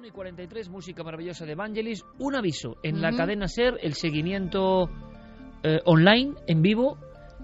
1:43, música maravillosa de Vangelis. Un aviso, en la cadena SER, el seguimiento online, en vivo,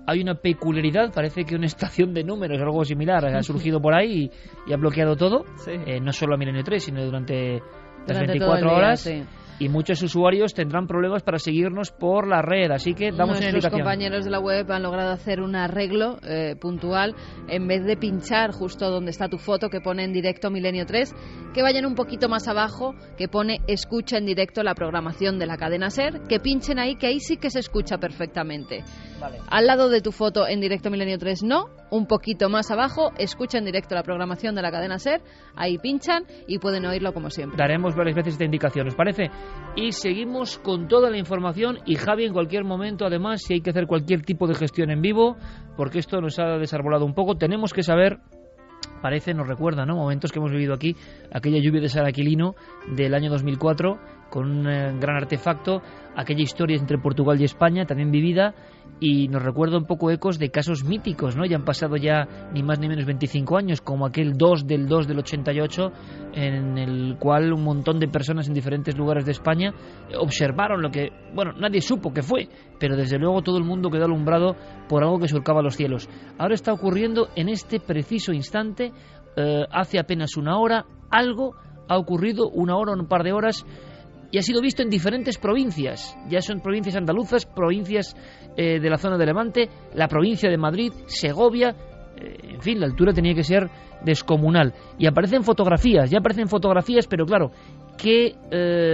hay una peculiaridad, parece que una estación de números o algo similar ha surgido por ahí y ha bloqueado todo, sí. No solo a Milenio 3, sino durante las 24 horas. Sí. Y muchos usuarios tendrán problemas para seguirnos por la red, así que damos una indicación. Nuestros compañeros de la web han logrado hacer un arreglo puntual. En vez de pinchar justo donde está tu foto, que pone en directo Milenio 3, que vayan un poquito más abajo, que pone escucha en directo la programación de la cadena SER, que pinchen ahí, que ahí sí que se escucha perfectamente. Vale. Al lado de tu foto en directo Milenio 3 no, un poquito más abajo, escucha en directo la programación de la cadena SER, ahí pinchan y pueden oírlo como siempre. Daremos varias veces esta indicación, ¿os parece? Y seguimos con toda la información y Javi en cualquier momento, además, si hay que hacer cualquier tipo de gestión en vivo, porque esto nos ha desarbolado un poco, tenemos que saber, parece, nos recuerda, ¿no?, momentos que hemos vivido aquí, aquella lluvia de Saraquilino del año 2004, con un gran artefacto, aquella historia entre Portugal y España, también vivida, y nos recuerda un poco ecos de casos míticos, ¿no? Ya han pasado ya ni más ni menos 25 años, como aquel 2 del 88, en el cual un montón de personas en diferentes lugares de España observaron lo que, bueno, nadie supo qué fue, pero desde luego todo el mundo quedó alumbrado por algo que surcaba los cielos. Ahora está ocurriendo en este preciso instante, hace apenas una hora, algo ha ocurrido, una hora o un par de horas, y ha sido visto en diferentes provincias. Ya son provincias andaluzas, provincias de la zona de Levante, la provincia de Madrid, Segovia, en fin, la altura tenía que ser descomunal. Y aparecen fotografías, ya aparecen fotografías, pero claro, ¿qué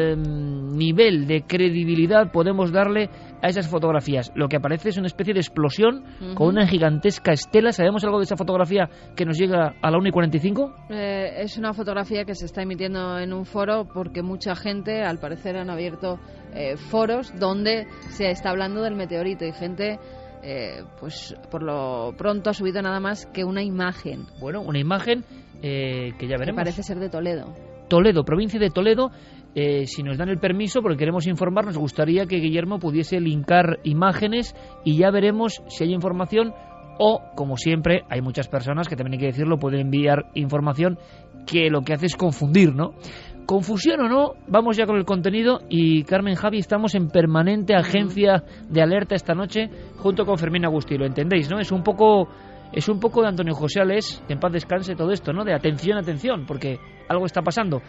nivel de credibilidad podemos darle a esas fotografías? Lo que aparece es una especie de explosión con una gigantesca estela. ¿Sabemos algo de esa fotografía que nos llega a la 1:45? Es una fotografía que se está emitiendo en un foro porque mucha gente, al parecer, han abierto foros donde se está hablando del meteorito y gente... pues por lo pronto ha subido nada más que una imagen. Bueno, una imagen que ya veremos. Que parece ser de Toledo. Toledo, provincia de Toledo. Si nos dan el permiso, porque queremos informar, nos gustaría que Guillermo pudiese linkar imágenes y ya veremos si hay información o, como siempre, hay muchas personas que también hay que decirlo, pueden enviar información que lo que hace es confundir, ¿no? Confusión o no, vamos ya con el contenido y Carmen, Javi, estamos en permanente agencia de alerta esta noche junto con Fermín Agustí, lo entendéis, ¿no? Es un poco de Antonio José Alés, que en paz descanse todo esto, ¿no? De atención, atención, porque algo está pasando.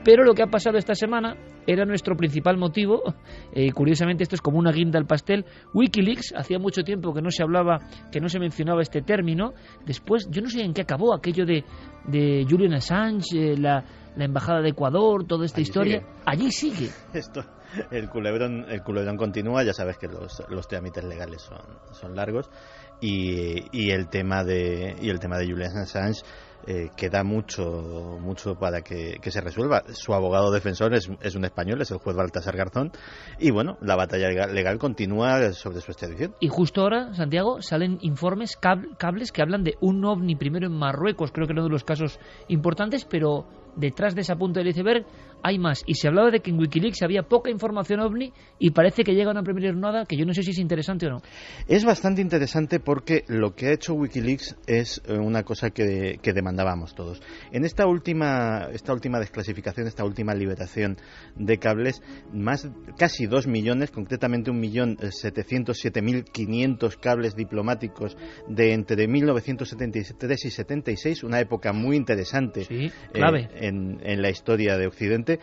Pero lo que ha pasado esta semana era nuestro principal motivo, curiosamente esto es como una guinda al pastel. Wikileaks, hacía mucho tiempo que no se hablaba, que no se mencionaba este término. Después, yo no sé en qué acabó aquello de Julian Assange, la embajada de Ecuador, toda esta historia. Allí sigue. Esto, el culebrón continúa, ya sabes que los trámites legales son largos y el tema de Julian Assange queda mucho para que se resuelva. Su abogado defensor es un español, es el juez Baltasar Garzón, y bueno, la batalla legal continúa sobre su extradición. Y justo ahora, Santiago, salen informes, cables que hablan de un ovni primero en Marruecos, creo que uno de los casos importantes, pero detrás de esa punta del iceberg hay más. Y se hablaba de que en Wikileaks había poca información ovni y parece que llegan a primera nada, que yo no sé si es interesante o no. Es bastante interesante porque lo que ha hecho Wikileaks es una cosa que demandábamos todos. En esta última desclasificación, esta última liberación de cables, casi 2 millones, concretamente 1.707.500 cables diplomáticos de entre 1973 y 76, una época muy interesante, sí, clave. En la historia de Occidente,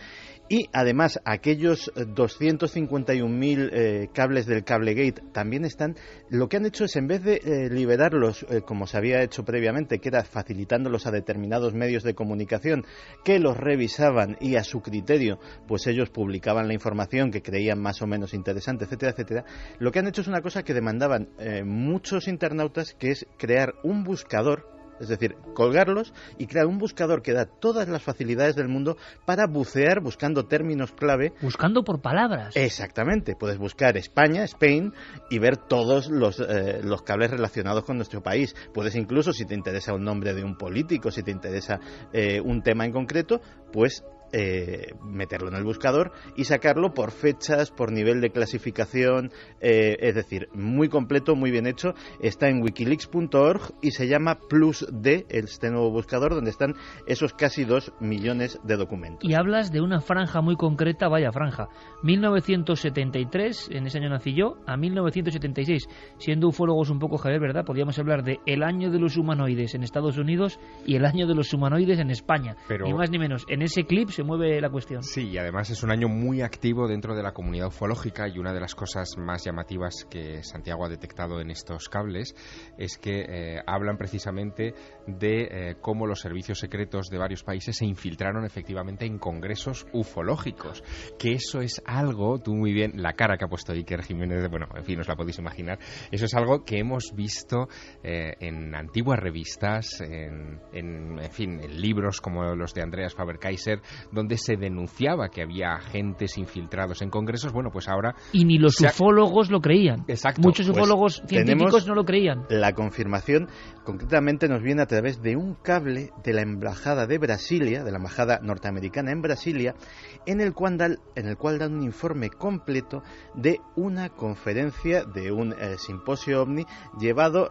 y además aquellos 251.000 cables del Cablegate también están. Lo que han hecho es, en vez de liberarlos como se había hecho previamente, que era facilitándolos a determinados medios de comunicación que los revisaban y a su criterio pues ellos publicaban la información que creían más o menos interesante, etcétera, etcétera, lo que han hecho es una cosa que demandaban muchos internautas, que es crear un buscador. Es decir, colgarlos y crear un buscador que da todas las facilidades del mundo para bucear buscando términos clave. Buscando por palabras. Exactamente. Puedes buscar España, Spain, y ver todos los cables relacionados con nuestro país. Puedes incluso, si te interesa un nombre de un político, si te interesa un tema en concreto, pues meterlo en el buscador y sacarlo por fechas, por nivel de clasificación, es decir, muy completo, muy bien hecho. Está en wikileaks.org y se llama PlusD, este nuevo buscador, donde están esos casi 2 millones de documentos. Y hablas de una franja muy concreta, vaya franja, 1973, en ese año nací yo, a 1976. Siendo ufólogos un poco, Javier, ¿verdad? Podríamos hablar de el año de los humanoides en Estados Unidos y el año de los humanoides en España. Pero... ni más ni menos. En ese clip se mueve la cuestión. Sí, y además es un año muy activo dentro de la comunidad ufológica, y una de las cosas más llamativas que Santiago ha detectado en estos cables es que hablan precisamente de cómo los servicios secretos de varios países se infiltraron efectivamente en congresos ufológicos, que eso es algo, tú muy bien, la cara que ha puesto Iker Jiménez, bueno, en fin, os la podéis imaginar, eso es algo que hemos visto en antiguas revistas, en fin, en libros como los de Andreas Faber-Kaiser, donde se denunciaba que había agentes infiltrados en congresos. Bueno, pues ahora... Y ni los ufólogos lo creían. Exacto. Muchos pues ufólogos científicos no lo creían. La confirmación, concretamente, nos viene a través de un cable de la Embajada de Brasilia, de la Embajada norteamericana en Brasilia, en el cual dan un informe completo de una conferencia, de un simposio OVNI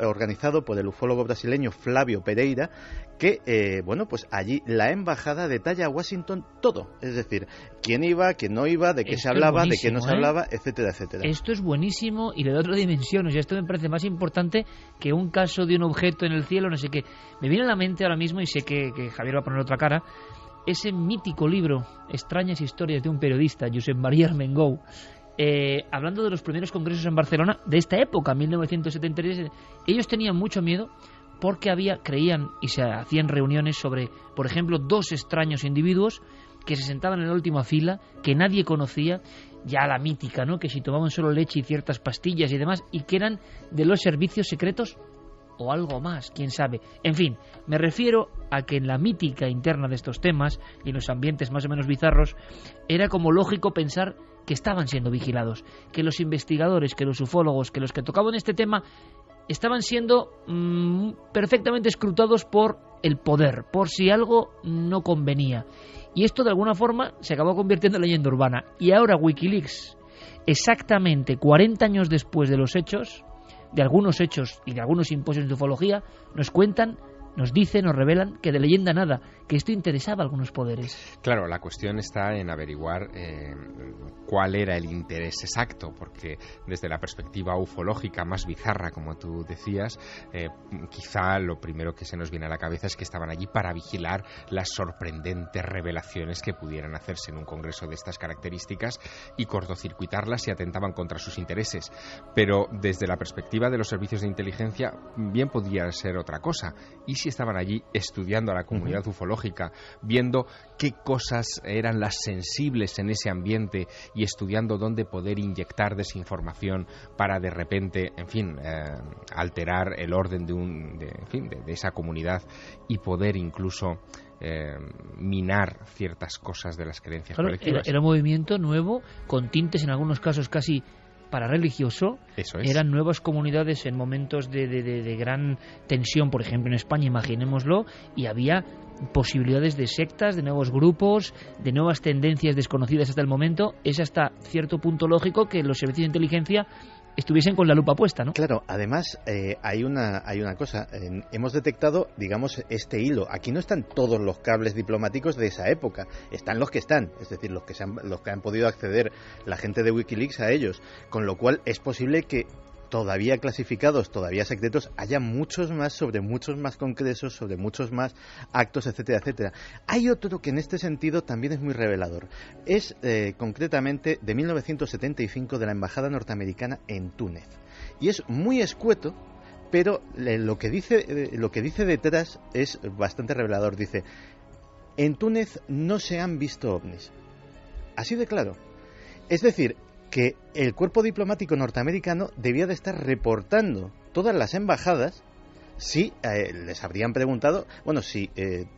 organizado por el ufólogo brasileño Flávio Pereira, que, bueno, pues allí la embajada detalla a Washington todo, es decir, quién iba, quién no iba, de qué se hablaba, de qué no se hablaba, etcétera, etcétera. Esto es buenísimo y le da otra dimensión, o sea, esto me parece más importante que un caso de un objeto en el cielo, no sé qué. Me viene a la mente ahora mismo, y sé que Javier va a poner otra cara, ese mítico libro, Extrañas historias de un periodista, Josep María Armengou, hablando de los primeros congresos en Barcelona, de esta época, 1973, ellos tenían mucho miedo porque creían y se hacían reuniones sobre, por ejemplo, 2 extraños individuos que se sentaban en la última fila, que nadie conocía, ya la mítica, ¿no?, que si tomaban solo leche y ciertas pastillas y demás, y que eran de los servicios secretos o algo más, quién sabe. En fin, me refiero a que en la mítica interna de estos temas y en los ambientes más o menos bizarros, era como lógico pensar que estaban siendo vigilados, que los investigadores, que los ufólogos, que los que tocaban este tema estaban siendo perfectamente escrutados por el poder, por si algo no convenía. Y esto de alguna forma se acabó convirtiendo en leyenda urbana. Y ahora Wikileaks, exactamente 40 años después de los hechos, de algunos hechos y de algunos simposios de ufología, nos cuentan, nos dicen, nos revelan que de leyenda nada, que esto interesaba a algunos poderes. Claro, la cuestión está en averiguar cuál era el interés exacto, porque desde la perspectiva ufológica más bizarra, como tú decías, quizá lo primero que se nos viene a la cabeza es que estaban allí para vigilar las sorprendentes revelaciones que pudieran hacerse en un congreso de estas características y cortocircuitarlas si atentaban contra sus intereses. Pero desde la perspectiva de los servicios de inteligencia, bien podría ser otra cosa. ¿Y si estaban allí estudiando a la comunidad ufológica, viendo qué cosas eran las sensibles en ese ambiente y estudiando dónde poder inyectar desinformación para de repente, en fin, alterar el orden de esa comunidad y poder incluso minar ciertas cosas de las creencias colectivas? Era un movimiento nuevo, con tintes en algunos casos casi para religioso. Eso es. Eran nuevas comunidades en momentos de gran tensión, por ejemplo en España, imaginémoslo, y había posibilidades de sectas, de nuevos grupos, de nuevas tendencias desconocidas hasta el momento. Es hasta cierto punto lógico que los servicios de inteligencia estuviesen con la lupa puesta, ¿no? Claro, además hay una cosa, hemos detectado, digamos, este hilo. Aquí no están todos los cables diplomáticos de esa época, están los que están, es decir, los que han podido acceder la gente de Wikileaks a ellos, con lo cual es posible que todavía clasificados, todavía secretos, haya muchos más sobre muchos más congresos, sobre muchos más actos, etcétera, etcétera. Hay otro que en este sentido también es muy revelador. Es concretamente de 1975 de la Embajada norteamericana en Túnez. Y es muy escueto, pero lo que dice detrás es bastante revelador. Dice: en Túnez no se han visto ovnis. Así de claro. Es decir, que el cuerpo diplomático norteamericano debía de estar reportando todas las embajadas si les habrían preguntado, bueno, si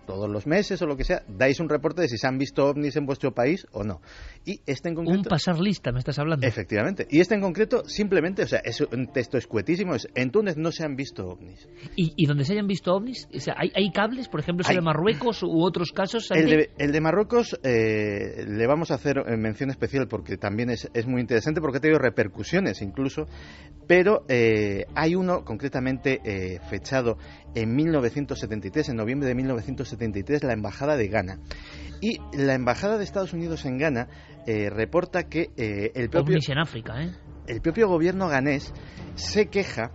todos los meses o lo que sea, dais un reporte de si se han visto ovnis en vuestro país o no. Y este en concreto... Un pasar lista, me estás hablando. Efectivamente. Y este en concreto, simplemente, o sea, es un texto escuetísimo, es: en Túnez no se han visto ovnis. ¿Y donde se hayan visto ovnis? O sea, ¿hay cables, por ejemplo, de Marruecos u otros casos? El de Marruecos le vamos a hacer mención especial porque también es muy interesante, porque ha tenido repercusiones incluso, pero hay uno concretamente fechado en 1973, en noviembre de 1973, la Embajada de Ghana. Y la Embajada de Estados Unidos en Ghana reporta que el propio... ovnis en África, El propio gobierno ganés se queja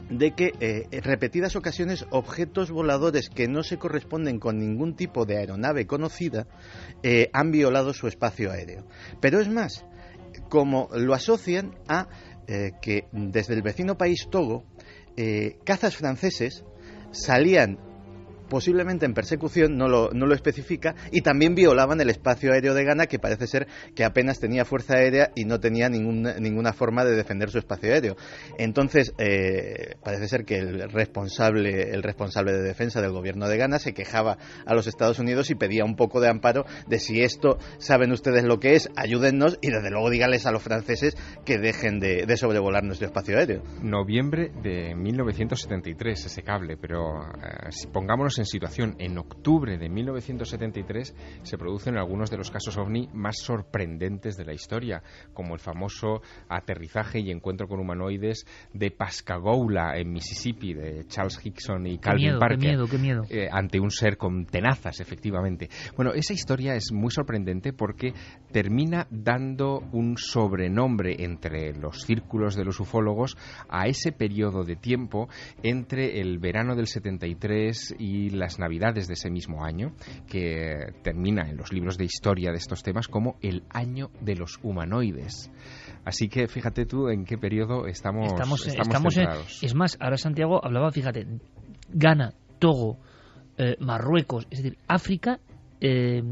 de que en repetidas ocasiones objetos voladores que no se corresponden con ningún tipo de aeronave conocida han violado su espacio aéreo. Pero es más, como lo asocian a que desde el vecino país Togo, cazas franceses salían posiblemente en persecución, no lo especifica, y también violaban el espacio aéreo de Ghana, que parece ser que apenas tenía fuerza aérea y no tenía ninguna forma de defender su espacio aéreo. Entonces, parece ser que el responsable de defensa del gobierno de Ghana se quejaba a los Estados Unidos y pedía un poco de amparo de: si esto saben ustedes lo que es, ayúdennos, y desde luego díganles a los franceses que dejen de sobrevolar nuestro espacio aéreo. Noviembre de 1973 ese cable, pero si pongámonos en situación, en octubre de 1973 se producen algunos de los casos ovni más sorprendentes de la historia, como el famoso aterrizaje y encuentro con humanoides de Pascagoula, en Mississippi, de Charles Hickson y Calvin Parker. Qué miedo. Ante un ser con tenazas, efectivamente. Bueno, esa historia es muy sorprendente porque termina dando un sobrenombre entre los círculos de los ufólogos a ese periodo de tiempo entre el verano del 73 y las navidades de ese mismo año, que termina en los libros de historia de estos temas como el año de los humanoides. Así que fíjate tú en qué periodo estamos centrados. Es más, ahora Santiago hablaba, fíjate, Ghana, Togo, Marruecos, es decir, África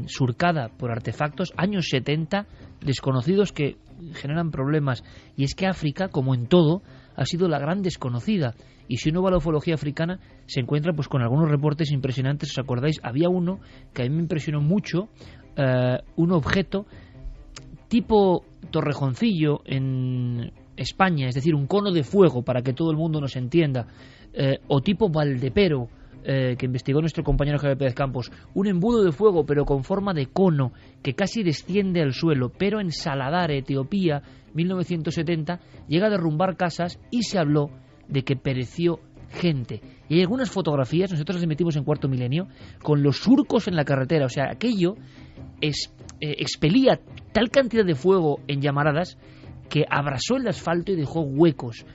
surcada por artefactos, años 70, desconocidos que generan problemas. Y es que África, como en todo, ha sido la gran desconocida. Y si uno va a la ufología africana, se encuentra pues con algunos reportes impresionantes. ¿Os acordáis? Había uno que a mí me impresionó mucho, un objeto tipo Torrejoncillo en España, es decir, un cono de fuego, para que todo el mundo nos entienda, o tipo Valdepero, que investigó nuestro compañero Javier Pérez Campos, un embudo de fuego pero con forma de cono que casi desciende al suelo, pero en Saladar, Etiopía, 1970, llega a derrumbar casas y se habló de que pereció gente. Y hay algunas fotografías, nosotros las emitimos en Cuarto Milenio, con los surcos en la carretera. O sea, aquello expelía tal cantidad de fuego en llamaradas que abrasó el asfalto y dejó huecos.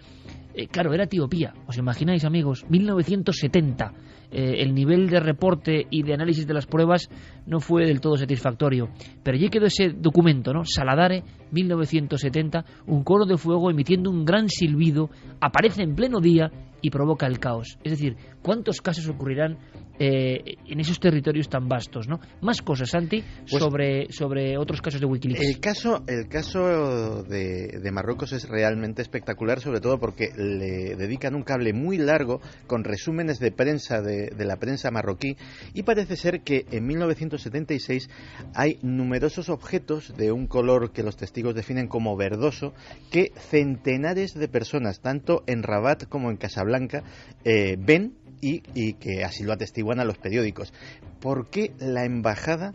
Claro, era Etiopía, ¿os imagináis, amigos? 1970. El nivel de reporte y de análisis de las pruebas no fue del todo satisfactorio. Pero allí quedó ese documento, ¿no? Saladare, 1970, un cono de fuego emitiendo un gran silbido, aparece en pleno día y provoca el caos. Es decir, ¿cuántos casos ocurrirán en esos territorios tan vastos, ¿no? Más cosas, Santi, pues, sobre otros casos de Wikileaks. El caso de Marruecos es realmente espectacular, sobre todo porque le dedican un cable muy largo con resúmenes de prensa de la prensa marroquí, y parece ser que en 1976 hay numerosos objetos de un color que los testigos definen como verdoso, que centenares de personas, tanto en Rabat como en Casablanca, ven y que así lo atestiguan a los periódicos. ¿Por qué la embajada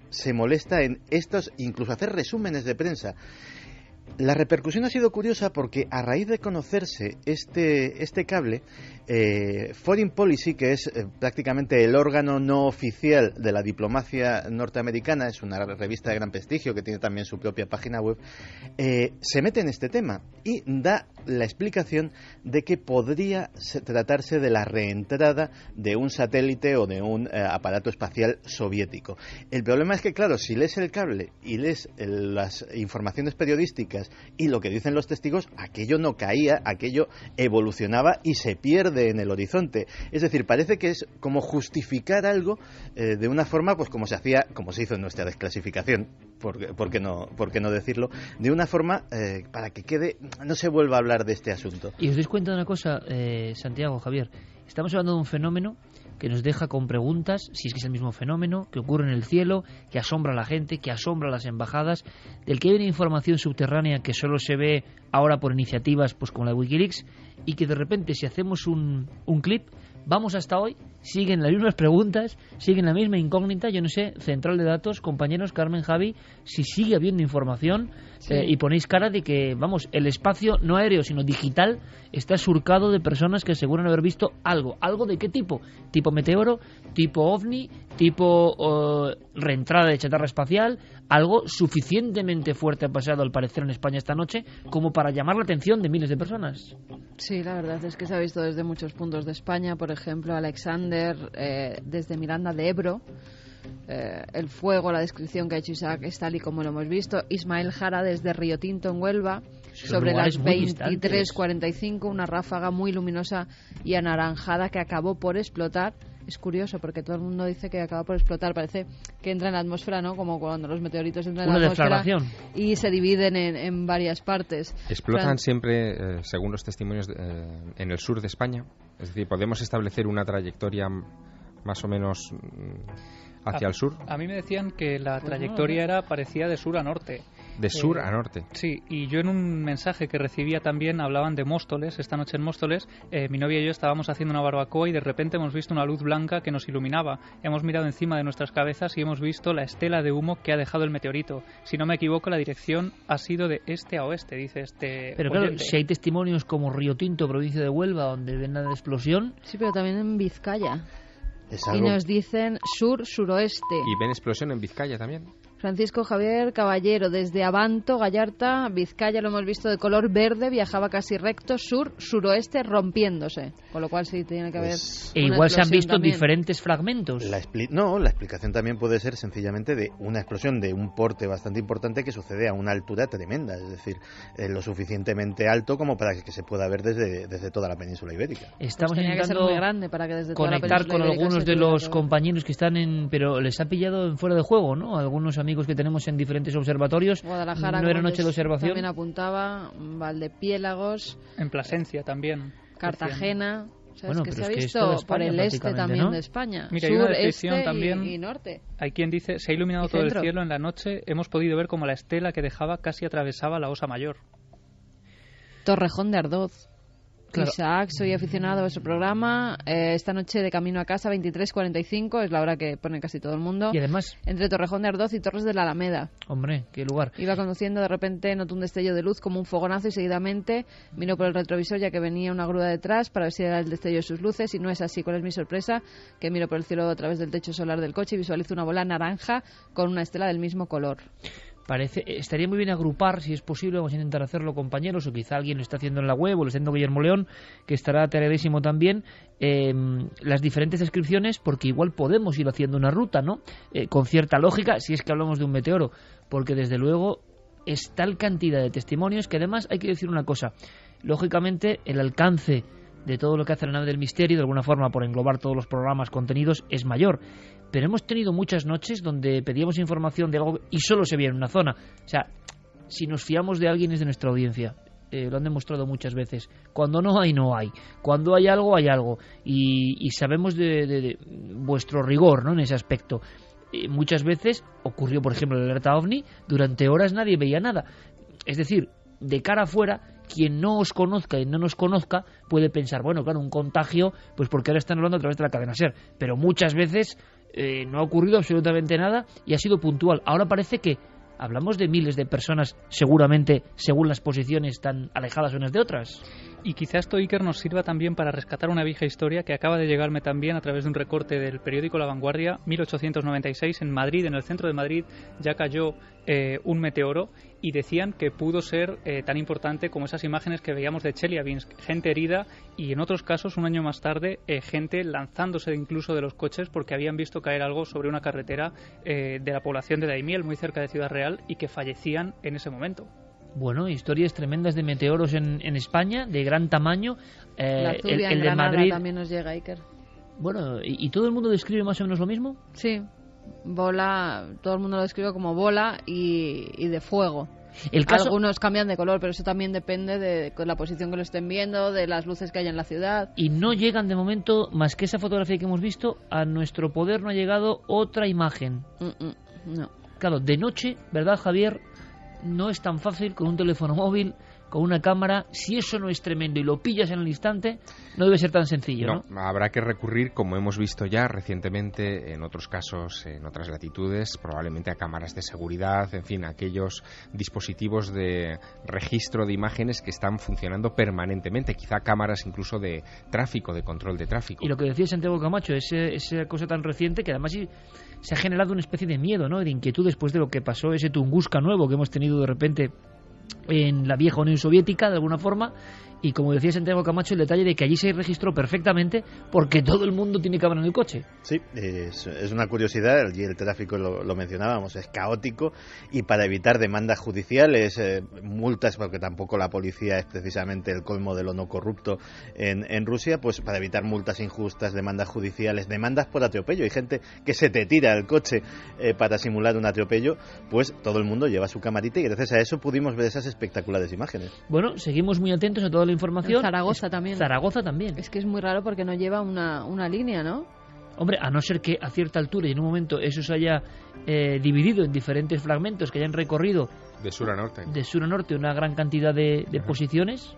se molesta en estos, incluso hacer resúmenes de prensa? La repercusión ha sido curiosa porque a raíz de conocerse este cable, Foreign Policy, que es prácticamente el órgano no oficial de la diplomacia norteamericana, es una revista de gran prestigio que tiene también su propia página web, se mete en este tema y da la explicación de que podría tratarse de la reentrada de un satélite o de un aparato espacial soviético. El problema es que, claro, si lees el cable y lees las informaciones periodísticas y lo que dicen los testigos, aquello no caía, aquello evolucionaba y se pierde en el horizonte. Es decir, parece que es como justificar algo de una forma, pues como se hizo en nuestra desclasificación, ¿por qué no decirlo? De una forma para que no se vuelva a hablar de este asunto. Y os dais cuenta de una cosa, Santiago, Javier, Estamos hablando de un fenómeno que nos deja con preguntas, si es que es el mismo fenómeno, que ocurre en el cielo, que asombra a la gente, que asombra a las embajadas, del que hay una información subterránea que solo se ve ahora por iniciativas pues como la de Wikileaks, y que de repente, si hacemos un clip, vamos hasta hoy, siguen las mismas preguntas, siguen la misma incógnita. Yo no sé, central de datos, compañeros, Carmen, Javi, si sigue habiendo información, sí. Y ponéis cara de que, vamos, el espacio no aéreo, sino digital, está surcado de personas que aseguran haber visto algo. ¿Algo de qué tipo? ¿Tipo meteoro? ¿Tipo ovni? ¿Tipo reentrada de chatarra espacial? Algo suficientemente fuerte ha pasado, al parecer, en España esta noche como para llamar la atención de miles de personas. Sí, la verdad es que se ha visto desde muchos puntos de España. Por ejemplo, Alexander desde Miranda de Ebro. El fuego, la descripción que ha hecho Isaac es tal y como lo hemos visto. Ismael Jara desde Río Tinto en Huelva, sobre las 23:45, una ráfaga muy luminosa y anaranjada que acabó por explotar. Es curioso porque todo el mundo dice que acaba por explotar, parece que entra en la atmósfera, ¿no? Como cuando los meteoritos entran en la atmósfera y se dividen en varias partes. Explotan siempre, según los testimonios, en el sur de España. Es decir, podemos establecer una trayectoria más o menos hacia el sur. A mí me decían que la trayectoria parecía de sur a norte. De sur a norte. Sí, y yo en un mensaje que recibía también hablaban de Móstoles. Esta noche en Móstoles, mi novia y yo estábamos haciendo una barbacoa y de repente hemos visto una luz blanca que nos iluminaba. Hemos mirado encima de nuestras cabezas y hemos visto la estela de humo que ha dejado el meteorito. Si no me equivoco, la dirección ha sido de este a oeste, dice este Pero oyente. claro, si hay testimonios como Río Tinto, provincia de Huelva, donde ven la explosión... Sí, pero también en Vizcaya. Y nos dicen sur-suroeste. ¿Y ven explosión en Vizcaya también? Francisco Javier Caballero, desde Abanto, Gallarta, Vizcaya, lo hemos visto de color verde, viajaba casi recto, sur-suroeste, rompiéndose. Con lo cual sí tiene que haber E igual se han visto también diferentes fragmentos. La explicación también puede ser sencillamente de una explosión de un porte bastante importante que sucede a una altura tremenda, es decir, lo suficientemente alto como para que se pueda ver desde toda la península ibérica. Estamos pues intentando que ser muy grande para que desde conectar con algunos de los compañeros que están pero les ha pillado en fuera de juego, ¿no? Algunos amigos que tenemos en diferentes observatorios. Guadalajara, no era noche de observación. También apuntaba, Valdepiélagos. En Plasencia también. Cartagena. O sea, bueno, es que se ha es que visto España, por el este también, ¿no? De España. Mira, sur, hay una descripción también, y norte. Hay quien dice, se ha iluminado todo el cielo en la noche, hemos podido ver como la estela que dejaba casi atravesaba la Osa Mayor. Torrejón de Ardoz. Claro. Isaac, soy aficionado a vuestro programa. Esta noche de camino a casa, 23:45, es la hora que pone casi todo el mundo. Y además, entre Torrejón de Ardoz y Torres de la Alameda. Hombre, qué lugar. Iba conduciendo, de repente notó un destello de luz como un fogonazo y seguidamente miró por el retrovisor ya que venía una grúa detrás para ver si era el destello de sus luces, y no es así. ¿Cuál es mi sorpresa? Que miro por el cielo a través del techo solar del coche y visualizo una bola naranja con una estela del mismo color. Estaría muy bien agrupar, si es posible, vamos a intentar hacerlo, compañeros, o quizá alguien lo está haciendo en la web, o lo está haciendo Guillermo León, que estará tareadísimo también, las diferentes descripciones, porque igual podemos ir haciendo una ruta, ¿no? Con cierta lógica, si es que hablamos de un meteoro, porque desde luego es tal cantidad de testimonios que además hay que decir una cosa, lógicamente el alcance de todo lo que hace la nave del misterio, de alguna forma por englobar todos los programas, contenidos, es mayor. Pero hemos tenido muchas noches donde pedíamos información de algo y solo se veía en una zona. O sea, si nos fiamos de alguien es de nuestra audiencia. Lo han demostrado muchas veces. Cuando no hay, no hay. Cuando hay algo, hay algo. Y sabemos de vuestro rigor, ¿no?, en ese aspecto. Muchas veces ocurrió, por ejemplo, la alerta OVNI, durante horas nadie veía nada. Es decir, de cara afuera, quien no os conozca y no nos conozca puede pensar, bueno, claro, un contagio, pues porque ahora están hablando a través de la cadena SER. Pero muchas veces no ha ocurrido absolutamente nada y ha sido puntual. Ahora parece que hablamos de miles de personas, seguramente, según las posiciones tan alejadas unas de otras. Y quizá esto, Iker, nos sirva también para rescatar una vieja historia que acaba de llegarme también a través de un recorte del periódico La Vanguardia. 1896, en Madrid, en el centro de Madrid, ya cayó un meteoro y decían que pudo ser tan importante como esas imágenes que veíamos de Chelyabinsk, gente herida y en otros casos, un año más tarde, gente lanzándose incluso de los coches porque habían visto caer algo sobre una carretera de la población de Daimiel, muy cerca de Ciudad Real, y que fallecían en ese momento. Bueno, historias tremendas de meteoros en España, de gran tamaño. La Zubia, el de Granada, Madrid también nos llega, Iker. Bueno, ¿y todo el mundo describe más o menos lo mismo? Sí, bola, todo el mundo lo describe como bola y de fuego. Algunos cambian de color, pero eso también depende de la posición que lo estén viendo, de las luces que hay en la ciudad. Y no llegan de momento, más que esa fotografía que hemos visto, a nuestro poder no ha llegado otra imagen. No. Claro, de noche, ¿verdad, Javier? No es tan fácil con un teléfono móvil, con una cámara. Si eso no es tremendo y lo pillas en el instante, no debe ser tan sencillo, ¿no? Habrá que recurrir, como hemos visto ya recientemente en otros casos, en otras latitudes, probablemente a cámaras de seguridad, en fin, a aquellos dispositivos de registro de imágenes que están funcionando permanentemente, quizá cámaras incluso de tráfico, de control de tráfico. Y lo que decía Santiago Camacho, esa cosa tan reciente que además se ha generado una especie de miedo, ¿no?, de inquietud después de lo que pasó, ese Tunguska nuevo que hemos tenido de repente en la vieja Unión Soviética, de alguna forma. Y como decía Santiago Camacho, el detalle de que allí se registró perfectamente porque todo el mundo tiene cámara en el coche. Sí, es una curiosidad. Allí el tráfico, lo mencionábamos, es caótico, y para evitar demandas judiciales, multas, porque tampoco la policía es precisamente el colmo de lo no corrupto en Rusia, pues para evitar multas injustas, demandas judiciales, demandas por atropello. Hay gente que se te tira el coche para simular un atropello, pues todo el mundo lleva su camarita y gracias a eso pudimos ver esas espectaculares imágenes. Bueno, seguimos muy atentos a toda la información. Zaragoza también. Zaragoza también. Es que es muy raro porque no lleva una línea, ¿no? Hombre, a no ser que a cierta altura y en un momento eso se haya dividido en diferentes fragmentos que hayan recorrido de sur a norte. De sur a norte una gran cantidad de posiciones.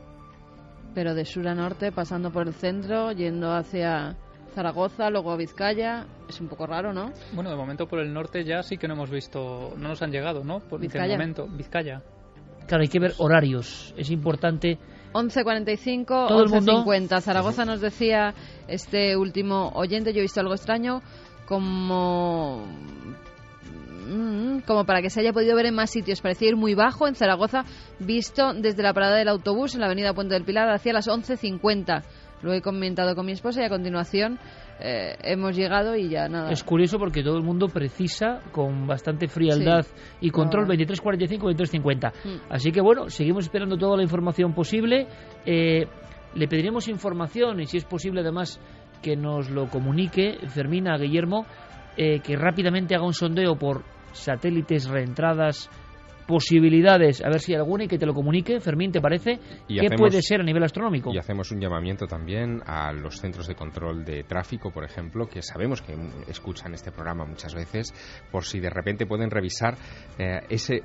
Pero de sur a norte, pasando por el centro, yendo hacia Zaragoza, luego a Vizcaya, es un poco raro, ¿no? Bueno, de momento por el norte ya sí que no hemos visto, no nos han llegado, ¿no? Por Vizcaya. el momento, Vizcaya. Claro, hay que ver horarios, es importante. 11:45, 11:50. Zaragoza nos decía este último oyente, yo he visto algo extraño, como para que se haya podido ver en más sitios. Parecía ir muy bajo en Zaragoza, visto desde la parada del autobús en la avenida Puente del Pilar hacia las 11:50. Lo he comentado con mi esposa y a continuación hemos llegado y ya nada. Es curioso porque todo el mundo precisa con bastante frialdad y control 23:45, 23:50. Así que bueno, seguimos esperando toda la información posible. Le pediremos información y si es posible además que nos lo comunique Fermina a Guillermo, que rápidamente haga un sondeo por satélites, reentradas, posibilidades, a ver si hay alguna y que te lo comunique. Fermín, ¿te parece? ¿Qué puede ser a nivel astronómico? Y hacemos un llamamiento también a los centros de control de tráfico, por ejemplo, que sabemos que escuchan este programa muchas veces, por si de repente pueden revisar ese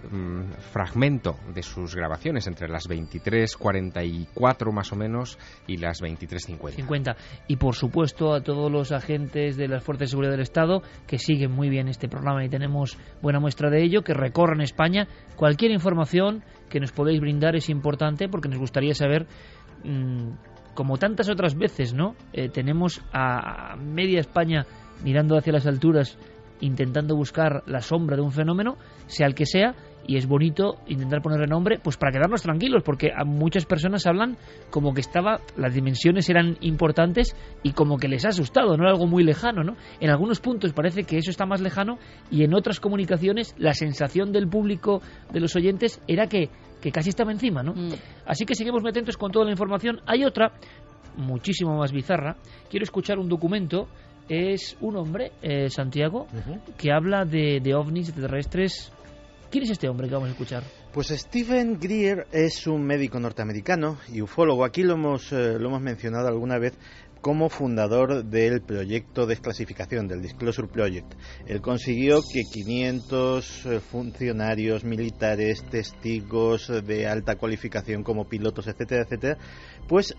fragmento de sus grabaciones entre las 23:44 más o menos y las 23:50. Y por supuesto a todos los agentes de las Fuerzas de Seguridad del Estado que siguen muy bien este programa y tenemos buena muestra de ello, que recorren España. Cualquier información que nos podáis brindar es importante porque nos gustaría saber, como tantas otras veces, ¿no? Tenemos a media España mirando hacia las alturas, intentando buscar la sombra de un fenómeno, sea el que sea, y es bonito intentar ponerle nombre, pues para quedarnos tranquilos, porque a muchas personas hablan como que las dimensiones eran importantes y como que les ha asustado, no era algo muy lejano, ¿no? En algunos puntos parece que eso está más lejano y en otras comunicaciones la sensación del público, de los oyentes, era que casi estaba encima, ¿no? Así que seguimos muy atentos con toda la información. Hay otra, muchísimo más bizarra. Quiero escuchar un documento. Es un hombre, Santiago, que habla de ovnis extraterrestres. ¿Quién es este hombre que vamos a escuchar? Pues Stephen Greer es un médico norteamericano y ufólogo. Aquí lo hemos mencionado alguna vez como fundador del proyecto de desclasificación, del Disclosure Project. Él consiguió que 500 funcionarios militares, testigos de alta cualificación como pilotos, etcétera, etcétera, pues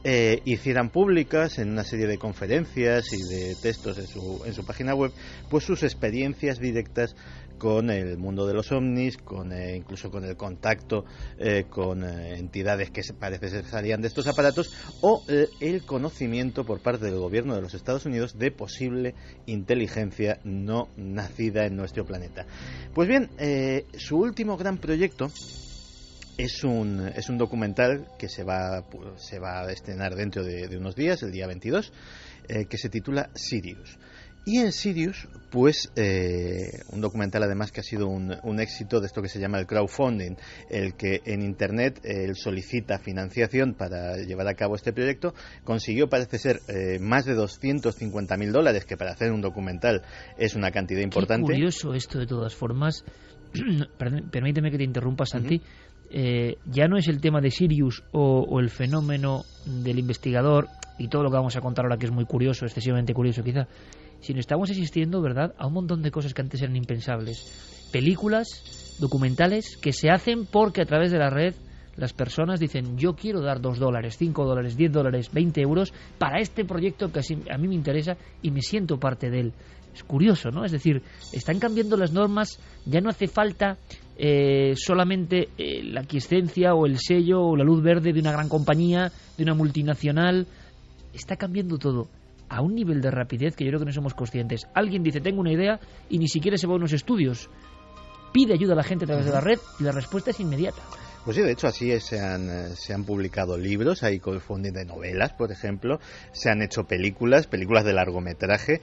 hicieran públicas en una serie de conferencias y de textos en su página web, pues sus experiencias directas con el mundo de los ovnis, incluso con el contacto con entidades que parece ser salían de estos aparatos, o el conocimiento por parte del gobierno de los Estados Unidos de posible inteligencia no nacida en nuestro planeta. Pues bien, su último gran proyecto es un documental que se va a estrenar dentro de unos días, el día 22, que se titula Sirius. Y en Sirius, pues, un documental además que ha sido un éxito de esto que se llama el crowdfunding, el que en Internet él solicita financiación para llevar a cabo este proyecto, consiguió, parece ser, más de $250,000, que para hacer un documental es una cantidad importante. Qué curioso esto, de todas formas. Permíteme que te interrumpa, Santi. ya no es el tema de Sirius o el fenómeno del investigador y todo lo que vamos a contar ahora, que es muy curioso, excesivamente curioso quizá, sino estamos asistiendo, ¿verdad?, a un montón de cosas que antes eran impensables. Películas, documentales que se hacen porque a través de la red las personas dicen: yo quiero dar $2, $5, $10, 20 euros para este proyecto que a mí me interesa y me siento parte de él. Es curioso, ¿no? Es decir, están cambiando las normas, ya no hace falta solamente la aquiescencia o el sello o la luz verde de una gran compañía, de una multinacional. Está cambiando todo a un nivel de rapidez que yo creo que no somos conscientes. Alguien dice: tengo una idea, y ni siquiera se va a unos estudios. Pide ayuda a la gente a través de la red y la respuesta es inmediata. Pues sí, de hecho así se han publicado libros, hay crowdfunding de novelas, por ejemplo, se han hecho películas de largometraje,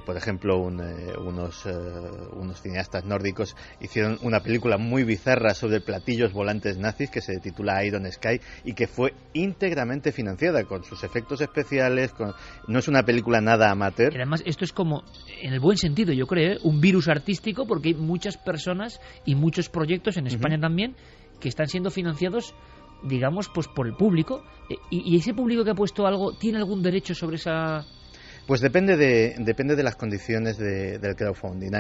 por ejemplo unos cineastas nórdicos hicieron una película muy bizarra sobre platillos volantes nazis que se titula Iron Sky y que fue íntegramente financiada con sus efectos especiales, no es una película nada amateur. Y además esto es como, en el buen sentido yo creo, un virus artístico, porque hay muchas personas y muchos proyectos en España también que están siendo financiados, digamos, pues por el público, y ese público que ha puesto algo, ¿tiene algún derecho sobre esa...? Pues depende de las condiciones del crowdfunding.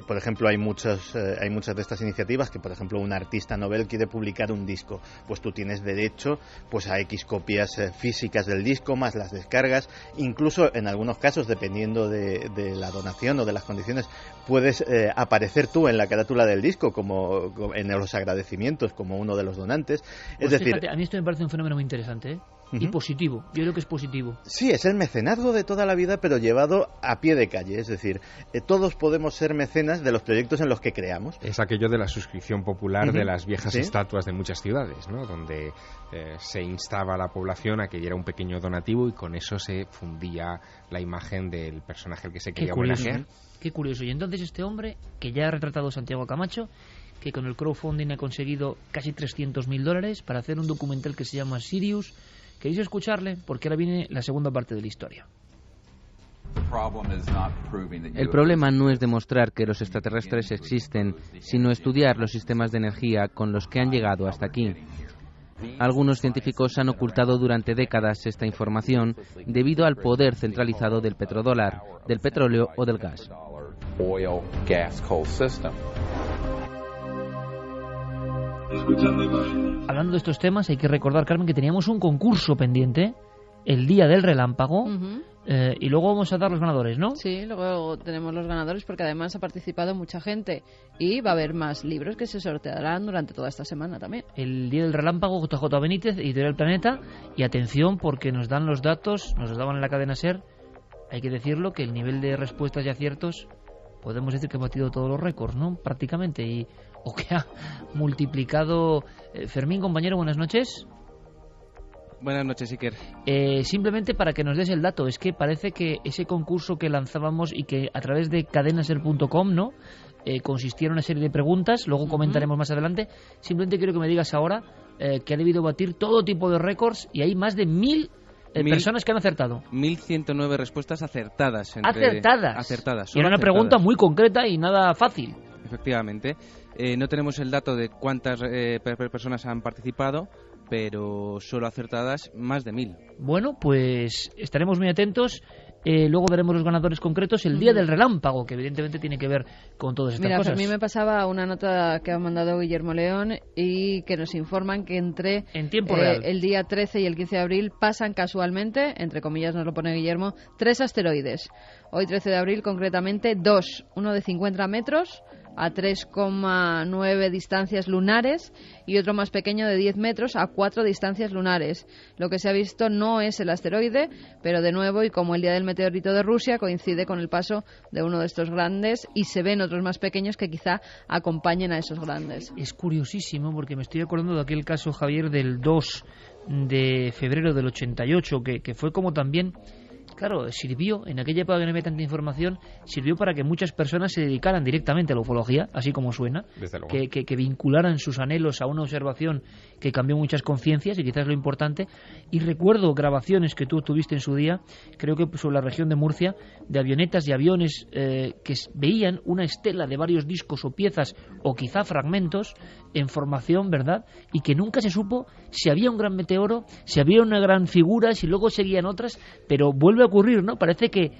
Por ejemplo, hay muchas de estas iniciativas que, por ejemplo, un artista novel quiere publicar un disco, pues tú tienes derecho pues a X copias físicas del disco, más las descargas, incluso en algunos casos, dependiendo de la donación o de las condiciones, puedes aparecer tú en la carátula del disco, como en los agradecimientos, como uno de los donantes. Pues fíjate, a mí esto me parece un fenómeno muy interesante, y positivo. Yo creo que es positivo. Sí, es el mecenazgo de toda la vida, pero llevado a pie de calle. Es decir, todos podemos ser mecenas de los proyectos en los que creamos. Es aquello de la suscripción popular de las viejas estatuas de muchas ciudades, ¿no? Donde se instaba a la población a que diera un pequeño donativo y con eso se fundía la imagen del personaje al que se quería homenajear. Qué curioso. Y entonces este hombre, que ya ha retratado Santiago Camacho, que con el crowdfunding ha conseguido casi $300.000 para hacer un documental que se llama Sirius. ¿Queréis escucharle? Porque ahora viene la segunda parte de la historia. El problema no es demostrar que los extraterrestres existen, sino estudiar los sistemas de energía con los que han llegado hasta aquí. Algunos científicos han ocultado durante décadas esta información debido al poder centralizado del petrodólar, del petróleo o del gas. Hablando de estos temas, hay que recordar, Carmen, que teníamos un concurso pendiente el día del relámpago, y luego vamos a dar los ganadores, ¿no? Sí, luego tenemos los ganadores porque además ha participado mucha gente y va a haber más libros que se sortearán durante toda esta semana también. El día del relámpago, JJ Benítez, Editorial Planeta, y atención porque nos dan los datos, nos los daban en la cadena SER, hay que decirlo, que el nivel de respuestas y aciertos podemos decir que ha batido todos los récords, ¿no? Prácticamente, o que ha multiplicado. Fermín, compañero, buenas noches. Buenas noches, Iker. Simplemente para que nos des el dato, es que parece que ese concurso que lanzábamos y que a través de cadenaser.com, ¿no? Consistía en una serie de preguntas, luego comentaremos más adelante. Simplemente quiero que me digas ahora que ha debido batir todo tipo de récords y hay más de 1.000 personas que han acertado. 1.109 respuestas acertadas. Acertadas. Y era una pregunta muy concreta y nada fácil. Efectivamente. No tenemos el dato de cuántas personas han participado, pero solo acertadas más de 1.000. Bueno, pues estaremos muy atentos. Luego veremos los ganadores concretos el día del relámpago, que evidentemente tiene que ver con todas estas cosas. Mira, a mí me pasaba una nota que ha mandado Guillermo León y que nos informan que en tiempo real, el día 13 y el 15 de abril pasan casualmente, entre comillas nos lo pone Guillermo, 3 asteroides. Hoy 13 de abril concretamente 2, uno de 50 metros a 3,9 distancias lunares y otro más pequeño de 10 metros a 4 distancias lunares. Lo que se ha visto no es el asteroide, pero de nuevo, y como el día del meteorito de Rusia, coincide con el paso de uno de estos grandes y se ven otros más pequeños que quizá acompañen a esos grandes. Es curiosísimo porque me estoy acordando de aquel caso, Javier, del 2 de febrero del 88, que fue como también... claro, sirvió, en aquella época que no había tanta información, sirvió para que muchas personas se dedicaran directamente a la ufología, así como suena, que vincularan sus anhelos a una observación que cambió muchas conciencias, y quizás lo importante. Y recuerdo grabaciones que tú tuviste en su día, creo que sobre la región de Murcia, de avionetas y aviones que veían una estela de varios discos o piezas, o quizá fragmentos, en formación, ¿verdad? Y que nunca se supo si había un gran meteoro, si había una gran figura, si luego seguían otras, pero vuelve a ocurrir, ¿no? Parece que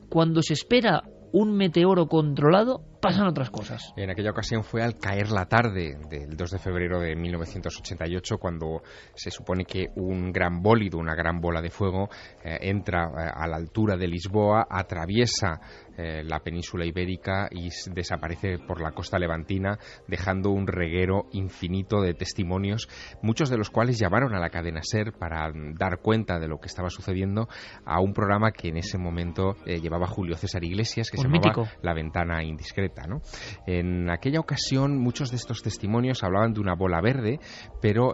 cuando se espera un meteoro controlado, pasan otras cosas. En aquella ocasión fue al caer la tarde del 2 de febrero de 1988, cuando se supone que un gran bólido, una gran bola de fuego, entra a la altura de Lisboa, atraviesa la península ibérica y desaparece por la costa levantina, dejando un reguero infinito de testimonios, muchos de los cuales llamaron a la cadena SER para dar cuenta de lo que estaba sucediendo, a un programa que en ese momento llevaba Julio César Iglesias, que se llamaba mítico La Ventana Indiscreta, ¿no? En aquella ocasión muchos de estos testimonios hablaban de una bola verde, pero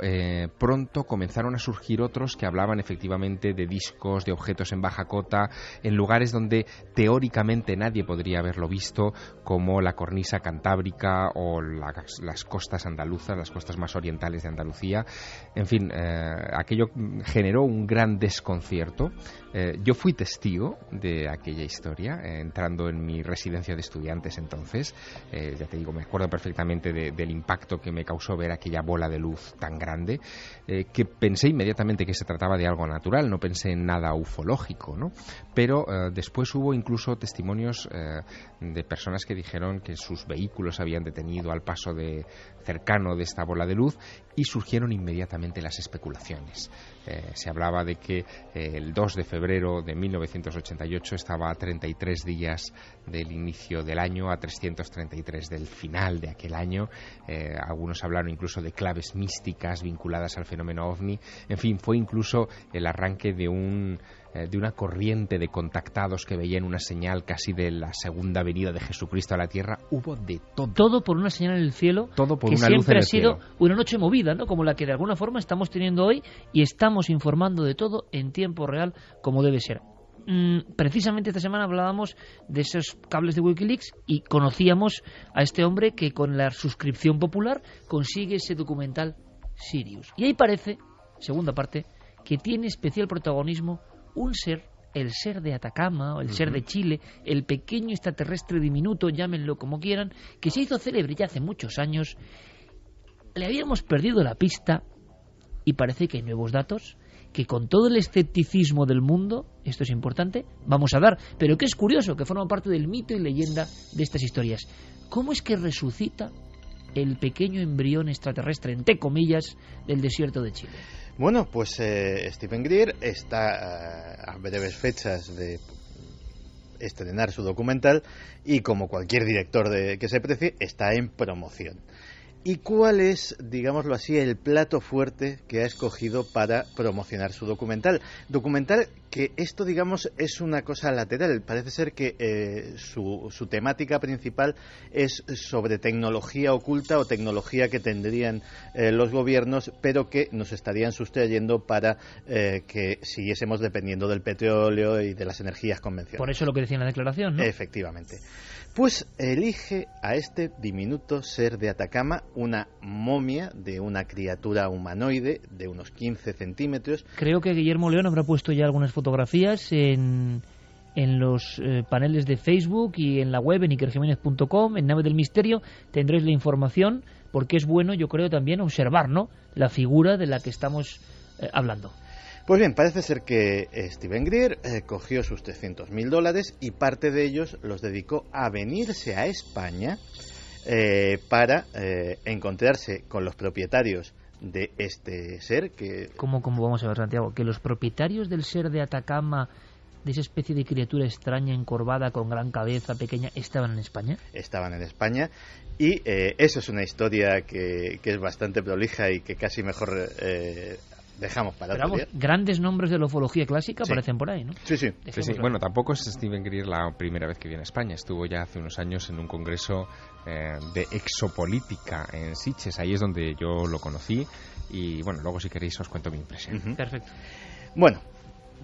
pronto comenzaron a surgir otros que hablaban efectivamente de discos, de objetos en baja cota, en lugares donde teóricamente nadie podría haberlo visto, como la cornisa cantábrica o las costas andaluzas, las costas más orientales de Andalucía. En fin, aquello generó un gran desconcierto. Yo fui testigo de aquella historia, entrando en mi residencia de estudiantes entonces. Ya te digo, me acuerdo perfectamente del impacto que me causó ver aquella bola de luz tan grande, que pensé inmediatamente que se trataba de algo natural, no pensé en nada ufológico, ¿no? Pero después hubo incluso testimonios de personas que dijeron que sus vehículos habían detenido al paso cercano de esta bola de luz, y surgieron inmediatamente las especulaciones. Se hablaba de que el 2 de febrero de 1988 estaba a 33 días del inicio del año, a 333 del final de aquel año. Algunos hablaron incluso de claves místicas vinculadas al fenómeno OVNI. En fin, fue incluso el arranque de una corriente de contactados que veían una señal casi de la segunda venida de Jesucristo a la Tierra. Hubo de todo. Todo por una señal en el cielo, todo por que una luz siempre en ha el sido cielo. Una noche movida, ¿no? Como la que de alguna forma estamos teniendo hoy, y estamos informando de todo en tiempo real, como debe ser. Precisamente esta semana hablábamos de esos cables de Wikileaks y conocíamos a este hombre que con la suscripción popular consigue ese documental Sirius. Y ahí parece, segunda parte, que tiene especial protagonismo un ser, el ser de Atacama o el ser de Chile, el pequeño extraterrestre diminuto, llámenlo como quieran, que se hizo célebre ya hace muchos años. Le habíamos perdido la pista y parece que hay nuevos datos que, con todo el escepticismo del mundo, esto es importante, vamos a dar, pero que es curioso, que forma parte del mito y leyenda de estas historias. ¿Cómo es que resucita el pequeño embrión extraterrestre, entre comillas, del desierto de Chile? Bueno, pues Stephen Greer está a breves fechas de estrenar su documental y, como cualquier director que se precie, está en promoción. ¿Y cuál es, digámoslo así, el plato fuerte que ha escogido para promocionar su documental? Documental que esto, digamos, es una cosa lateral. Parece ser que su temática principal es sobre tecnología oculta o tecnología que tendrían los gobiernos, pero que nos estarían sustrayendo para que siguiésemos dependiendo del petróleo y de las energías convencionales. Por eso lo que decía en la declaración, ¿no? Efectivamente. Pues elige a este diminuto ser de Atacama, una momia de una criatura humanoide de unos 15 centímetros. Creo que Guillermo León habrá puesto ya algunas fotografías en los paneles de Facebook y en la web, en ikerjimenez.com, en Nave del Misterio. Tendréis la información, porque es bueno, yo creo, también observar, ¿no?, la figura de la que estamos hablando. Pues bien, parece ser que Stephen Greer cogió sus $300.000 y parte de ellos los dedicó a venirse a España para encontrarse con los propietarios de este ser que... ¿Cómo vamos a ver, Santiago? Que los propietarios del ser de Atacama, de esa especie de criatura extraña, encorvada, con gran cabeza, pequeña, ¿estaban en España? Estaban en España, y eso es una historia que es bastante prolija y que casi mejor... dejamos para otro día. Grandes nombres de la ufología clásica aparecen por ahí, ¿no? Sí. Bueno, tampoco es Stephen Greer la primera vez que viene a España. Estuvo ya hace unos años en un congreso de exopolítica en Sitges. Ahí es donde yo lo conocí. Y bueno, luego si queréis os cuento mi impresión. Perfecto. Bueno,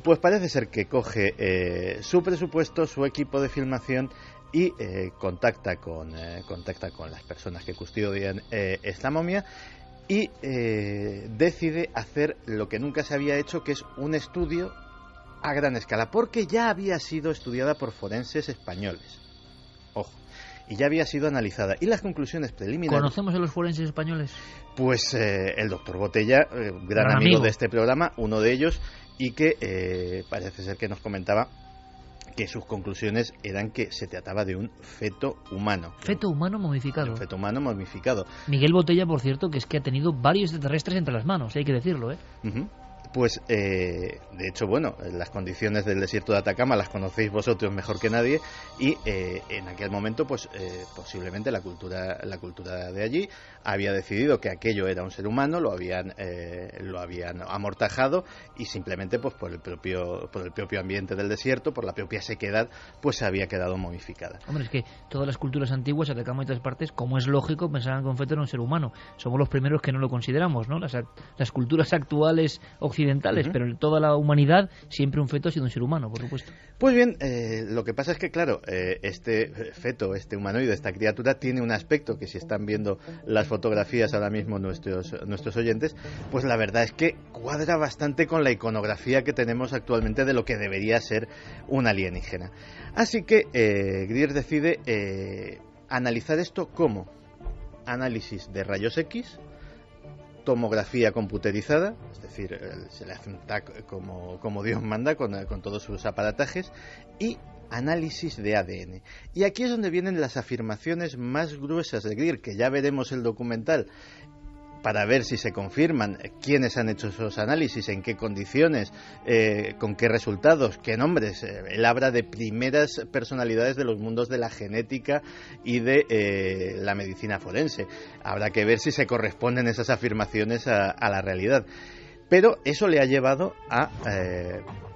Pues parece ser que coge su presupuesto, su equipo de filmación y contacta con las personas que custodian esta momia y decide hacer lo que nunca se había hecho, que es un estudio a gran escala, porque ya había sido estudiada por forenses españoles. Ojo. Y ya había sido analizada. Y las conclusiones preliminares... ¿Conocemos a los forenses españoles? Pues el doctor Botella, gran amigo de este programa, uno de ellos, y que parece ser que nos comentaba que sus conclusiones eran que se trataba de un feto humano. Feto humano momificado. Un feto humano momificado. Miguel Botella, por cierto, que es que ha tenido varios extraterrestres entre las manos, hay que decirlo, ¿eh? Uh-huh. Pues, de hecho, bueno, las condiciones del desierto de Atacama las conocéis vosotros mejor que nadie y en aquel momento, pues, posiblemente la cultura de allí había decidido que aquello era un ser humano, lo habían amortajado y simplemente, pues, por el propio ambiente del desierto, por la propia sequedad, pues se había quedado momificada. Hombre, es que todas las culturas antiguas, Atacama y otras partes, como es lógico, pensaban que un feto era un ser humano. Somos los primeros que no lo consideramos, ¿no? Las culturas actuales occidentales, pero en toda la humanidad siempre un feto ha sido un ser humano, por supuesto. Pues bien, lo que pasa es que, claro, este feto, este humanoide, esta criatura tiene un aspecto que si están viendo las fotografías ahora mismo nuestros oyentes, pues la verdad es que cuadra bastante con la iconografía que tenemos actualmente de lo que debería ser un alienígena. Así que Greer decide analizar esto como análisis de rayos X, tomografía computerizada, es decir, se le hace un TAC como Dios manda con todos sus aparatajes, y análisis de ADN. Y aquí es donde vienen las afirmaciones más gruesas de Greer, que ya veremos el documental para ver si se confirman quiénes han hecho esos análisis, en qué condiciones, con qué resultados, qué nombres. Él habla de primeras personalidades de los mundos de la genética y de la medicina forense. Habrá que ver si se corresponden esas afirmaciones a la realidad. Pero eso le ha llevado a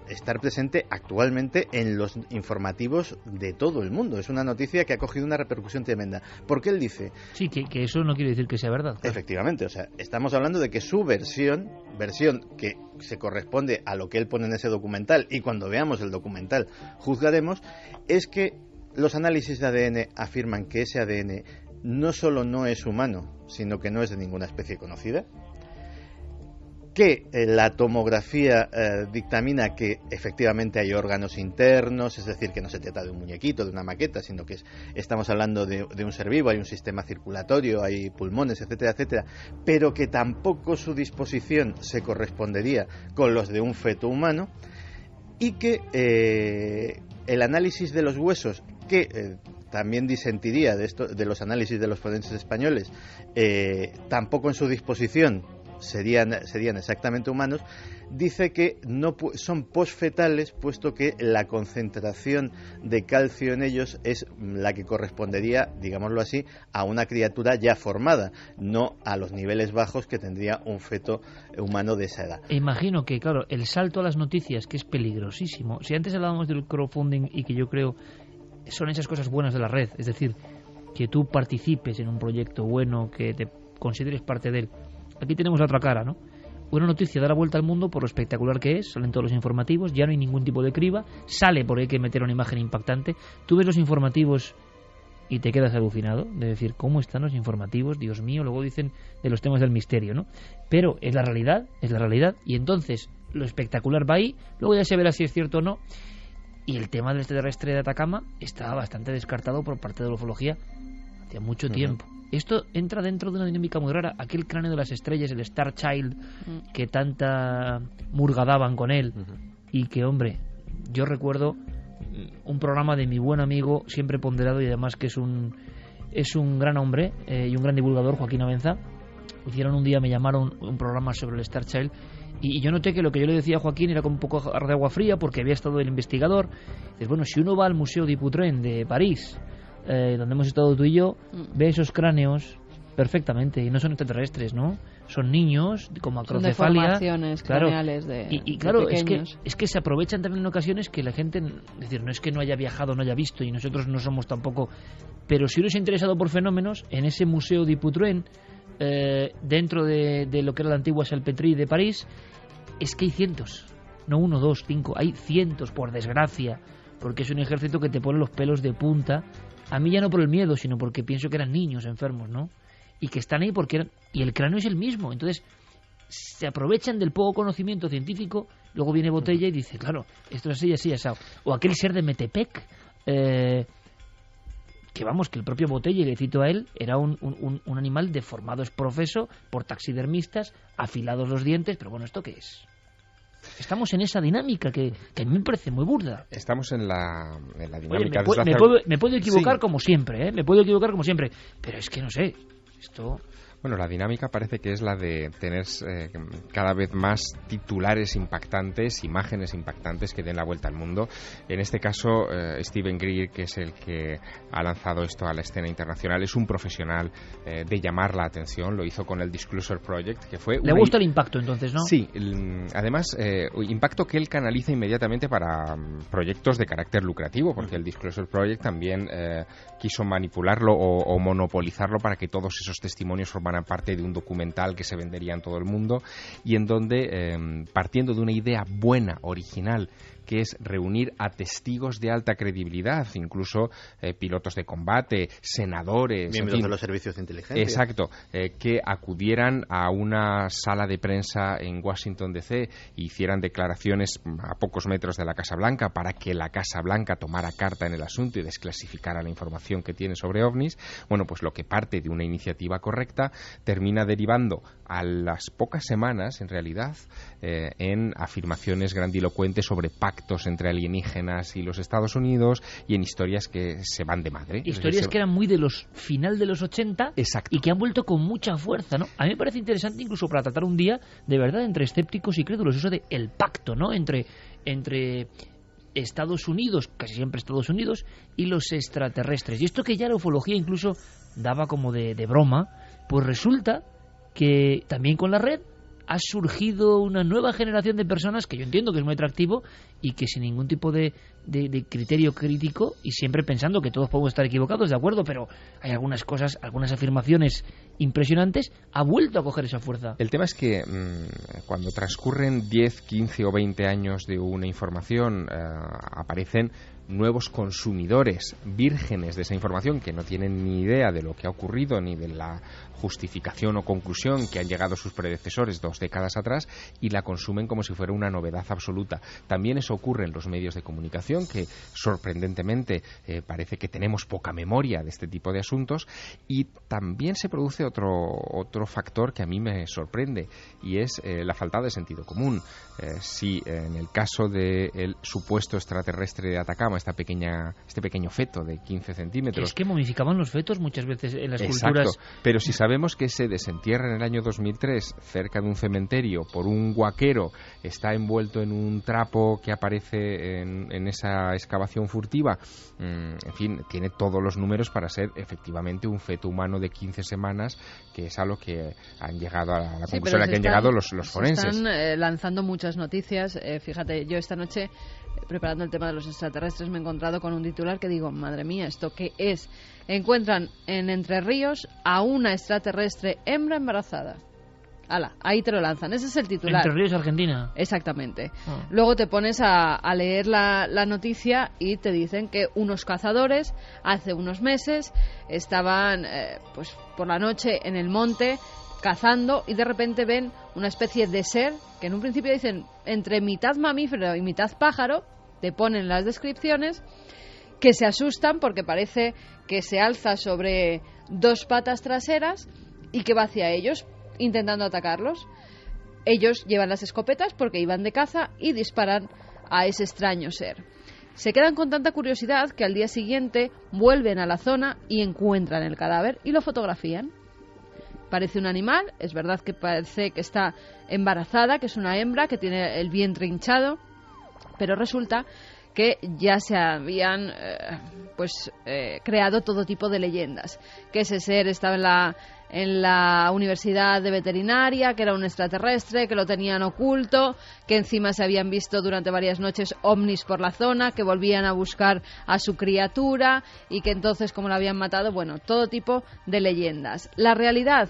estar presente actualmente en los informativos de todo el mundo. Es una noticia que ha cogido una repercusión tremenda. Porque él dice... Sí, que eso no quiere decir que sea verdad. Claro. Efectivamente, o sea, estamos hablando de que su versión que se corresponde a lo que él pone en ese documental, y cuando veamos el documental juzgaremos, es que los análisis de ADN afirman que ese ADN no solo no es humano, sino que no es de ninguna especie conocida, que la tomografía dictamina que efectivamente hay órganos internos, es decir, que no se trata de un muñequito, de una maqueta, sino que estamos hablando de un ser vivo, hay un sistema circulatorio, hay pulmones, etcétera, etcétera, pero que tampoco su disposición se correspondería con los de un feto humano, y que el análisis de los huesos, que también disentiría de los análisis de los forenses españoles, tampoco en su disposición serían exactamente humanos, dice que no son posfetales, puesto que la concentración de calcio en ellos es la que correspondería, digámoslo así, a una criatura ya formada, no a los niveles bajos que tendría un feto humano de esa edad. Imagino que, claro, el salto a las noticias, que es peligrosísimo. Si antes hablábamos del crowdfunding y que yo creo son esas cosas buenas de la red, es decir, que tú participes en un proyecto bueno, que te consideres parte de él. Aquí tenemos la otra cara, ¿no? Una noticia da la vuelta al mundo por lo espectacular que es, salen todos los informativos, ya no hay ningún tipo de criba, sale porque hay que meter una imagen impactante. Tú ves los informativos y te quedas alucinado de decir, ¿cómo están los informativos? Dios mío, luego dicen de los temas del misterio, ¿no? Pero es la realidad, y entonces lo espectacular va ahí, luego ya se verá si es cierto o no. Y el tema del extraterrestre de Atacama está bastante descartado por parte de la ufología hace mucho tiempo. Esto entra dentro de una dinámica muy rara. Aquel cráneo de las estrellas, el Star Child, que tanta murga daban con él, y que, hombre, yo recuerdo un programa de mi buen amigo, siempre ponderado y además que es un gran hombre y un gran divulgador, Joaquín Abenza. Hicieron un día, me llamaron un programa sobre el Star Child, y yo noté que lo que yo le decía a Joaquín era como un poco de agua fría, porque había estado el investigador. Dices, bueno, si uno va al Museo Dupuytren de París, donde hemos estado tú y yo, ve esos cráneos perfectamente, y no son extraterrestres, ¿no? Son niños con macrocefalia, son deformaciones craneales, claro, y claro, de es que se aprovechan también en ocasiones que la gente, es decir, no es que no haya viajado, no haya visto, y nosotros no somos tampoco, pero si uno se ha interesado por fenómenos, en ese Museo Dupuytren, dentro de lo que era la antigua Salpêtrière de París, es que hay cientos. no 1, 2, 5, hay cientos, por desgracia, porque es un ejército que te pone los pelos de punta. A mí ya no por el miedo, sino porque pienso que eran niños enfermos, ¿no? Y que están ahí porque eran... Y el cráneo es el mismo, entonces se aprovechan del poco conocimiento científico. Luego viene Botella y dice, claro, esto es así, asado. O aquel ser de Metepec, que vamos, que el propio Botella, le cito a él, era un animal deformado, es profeso por taxidermistas, afilados los dientes, pero bueno, ¿esto qué es? Estamos en esa dinámica que a mí me parece muy burda. Estamos en la dinámica. Oye, me puedo equivocar, sí, como siempre, me puedo equivocar como siempre, pero es que no sé, esto... Bueno, la dinámica parece que es la de tener cada vez más titulares impactantes, imágenes impactantes que den la vuelta al mundo. En este caso, Steven Greer, que es el que ha lanzado esto a la escena internacional, es un profesional de llamar la atención. Lo hizo con el Disclosure Project, que fue... ¿Le gusta el impacto, entonces, no? Sí. Además, impacto que él canaliza inmediatamente para proyectos de carácter lucrativo, porque el Disclosure Project también quiso manipularlo o monopolizarlo para que todos esos testimonios formaran parte de un documental que se vendería en todo el mundo, y en donde, partiendo de una idea buena, original, que es reunir a testigos de alta credibilidad, incluso pilotos de combate, senadores... Miembros de los servicios de inteligencia. Exacto, que acudieran a una sala de prensa en Washington D.C. e hicieran declaraciones a pocos metros de la Casa Blanca para que la Casa Blanca tomara carta en el asunto y desclasificara la información que tiene sobre ovnis. Bueno, pues lo que parte de una iniciativa correcta termina derivando a las pocas semanas, en realidad, en afirmaciones grandilocuentes sobre pactos entre alienígenas y los Estados Unidos, y en historias que se van de madre. Historias que eran muy de los final de los 80. Exacto. Y que han vuelto con mucha fuerza, ¿no? A mí me parece interesante incluso para tratar un día, de verdad, entre escépticos y crédulos, eso de el pacto, ¿no? Entre Estados Unidos, casi siempre Estados Unidos, y los extraterrestres. Y esto que ya la ufología incluso daba como de broma, pues resulta que también con la red ha surgido una nueva generación de personas que yo entiendo que es muy atractivo y que sin ningún tipo de criterio crítico, y siempre pensando que todos podemos estar equivocados, de acuerdo, pero hay algunas cosas, algunas afirmaciones impresionantes, ha vuelto a coger esa fuerza. El tema es que cuando transcurren 10, 15 o 20 años de una información, aparecen nuevos consumidores vírgenes de esa información que no tienen ni idea de lo que ha ocurrido ni de la justificación o conclusión que han llegado sus predecesores 2 décadas atrás, y la consumen como si fuera una novedad absoluta. También eso ocurre en los medios de comunicación, que sorprendentemente parece que tenemos poca memoria de este tipo de asuntos, y también se produce otro factor que a mí me sorprende, y es la falta de sentido común. Si en el caso del supuesto extraterrestre de Atacama, este pequeño feto de 15 centímetros... Es que momificaban los fetos muchas veces en las Exacto, culturas. pero si sabemos que se desentierra en el año 2003 cerca de un cementerio por un huaquero, está envuelto en un trapo que aparece en esa excavación furtiva, en fin, tiene todos los números para ser efectivamente un feto humano de 15 semanas, que es a lo que han llegado, a la conclusión a la que han llegado los forenses. Están lanzando muchas noticias. Fíjate, yo esta noche, preparando el tema de los extraterrestres, me he encontrado con un titular que digo, madre mía, ¿esto qué es? Encuentran en Entre Ríos a una extraterrestre hembra embarazada. Ala, ahí te lo lanzan, ese es el titular. Entre Ríos, Argentina. Exactamente. Luego te pones a leer la noticia y te dicen que unos cazadores hace unos meses estaban pues por la noche en el monte cazando, y de repente ven una especie de ser que en un principio dicen entre mitad mamífero y mitad pájaro, te ponen las descripciones, que se asustan porque parece que se alza sobre 2 patas traseras y que va hacia ellos intentando atacarlos. Ellos llevan las escopetas porque iban de caza y disparan a ese extraño ser. Se quedan con tanta curiosidad que al día siguiente vuelven a la zona y encuentran el cadáver y lo fotografían. Parece un animal, es verdad que parece que está embarazada, que es una hembra, que tiene el vientre hinchado, pero resulta que ya se habían creado todo tipo de leyendas, que ese ser estaba en la universidad de veterinaria, que era un extraterrestre, que lo tenían oculto, que encima se habían visto durante varias noches ovnis por la zona, que volvían a buscar a su criatura y que entonces, como la habían matado, bueno, todo tipo de leyendas. La realidad,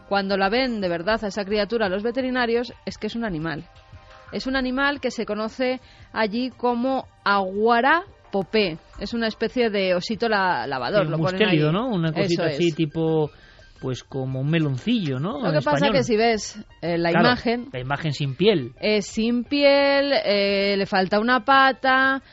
cuando la ven de verdad a esa criatura los veterinarios, es que es un animal. Es un animal que se conoce allí como aguara popé. Es una especie de osito lavador. Un mustélido, ¿no? Una cosita así tipo... pues como un meloncillo, ¿no? Lo que pasa que si ves la imagen sin piel. Es sin piel, le falta una pata,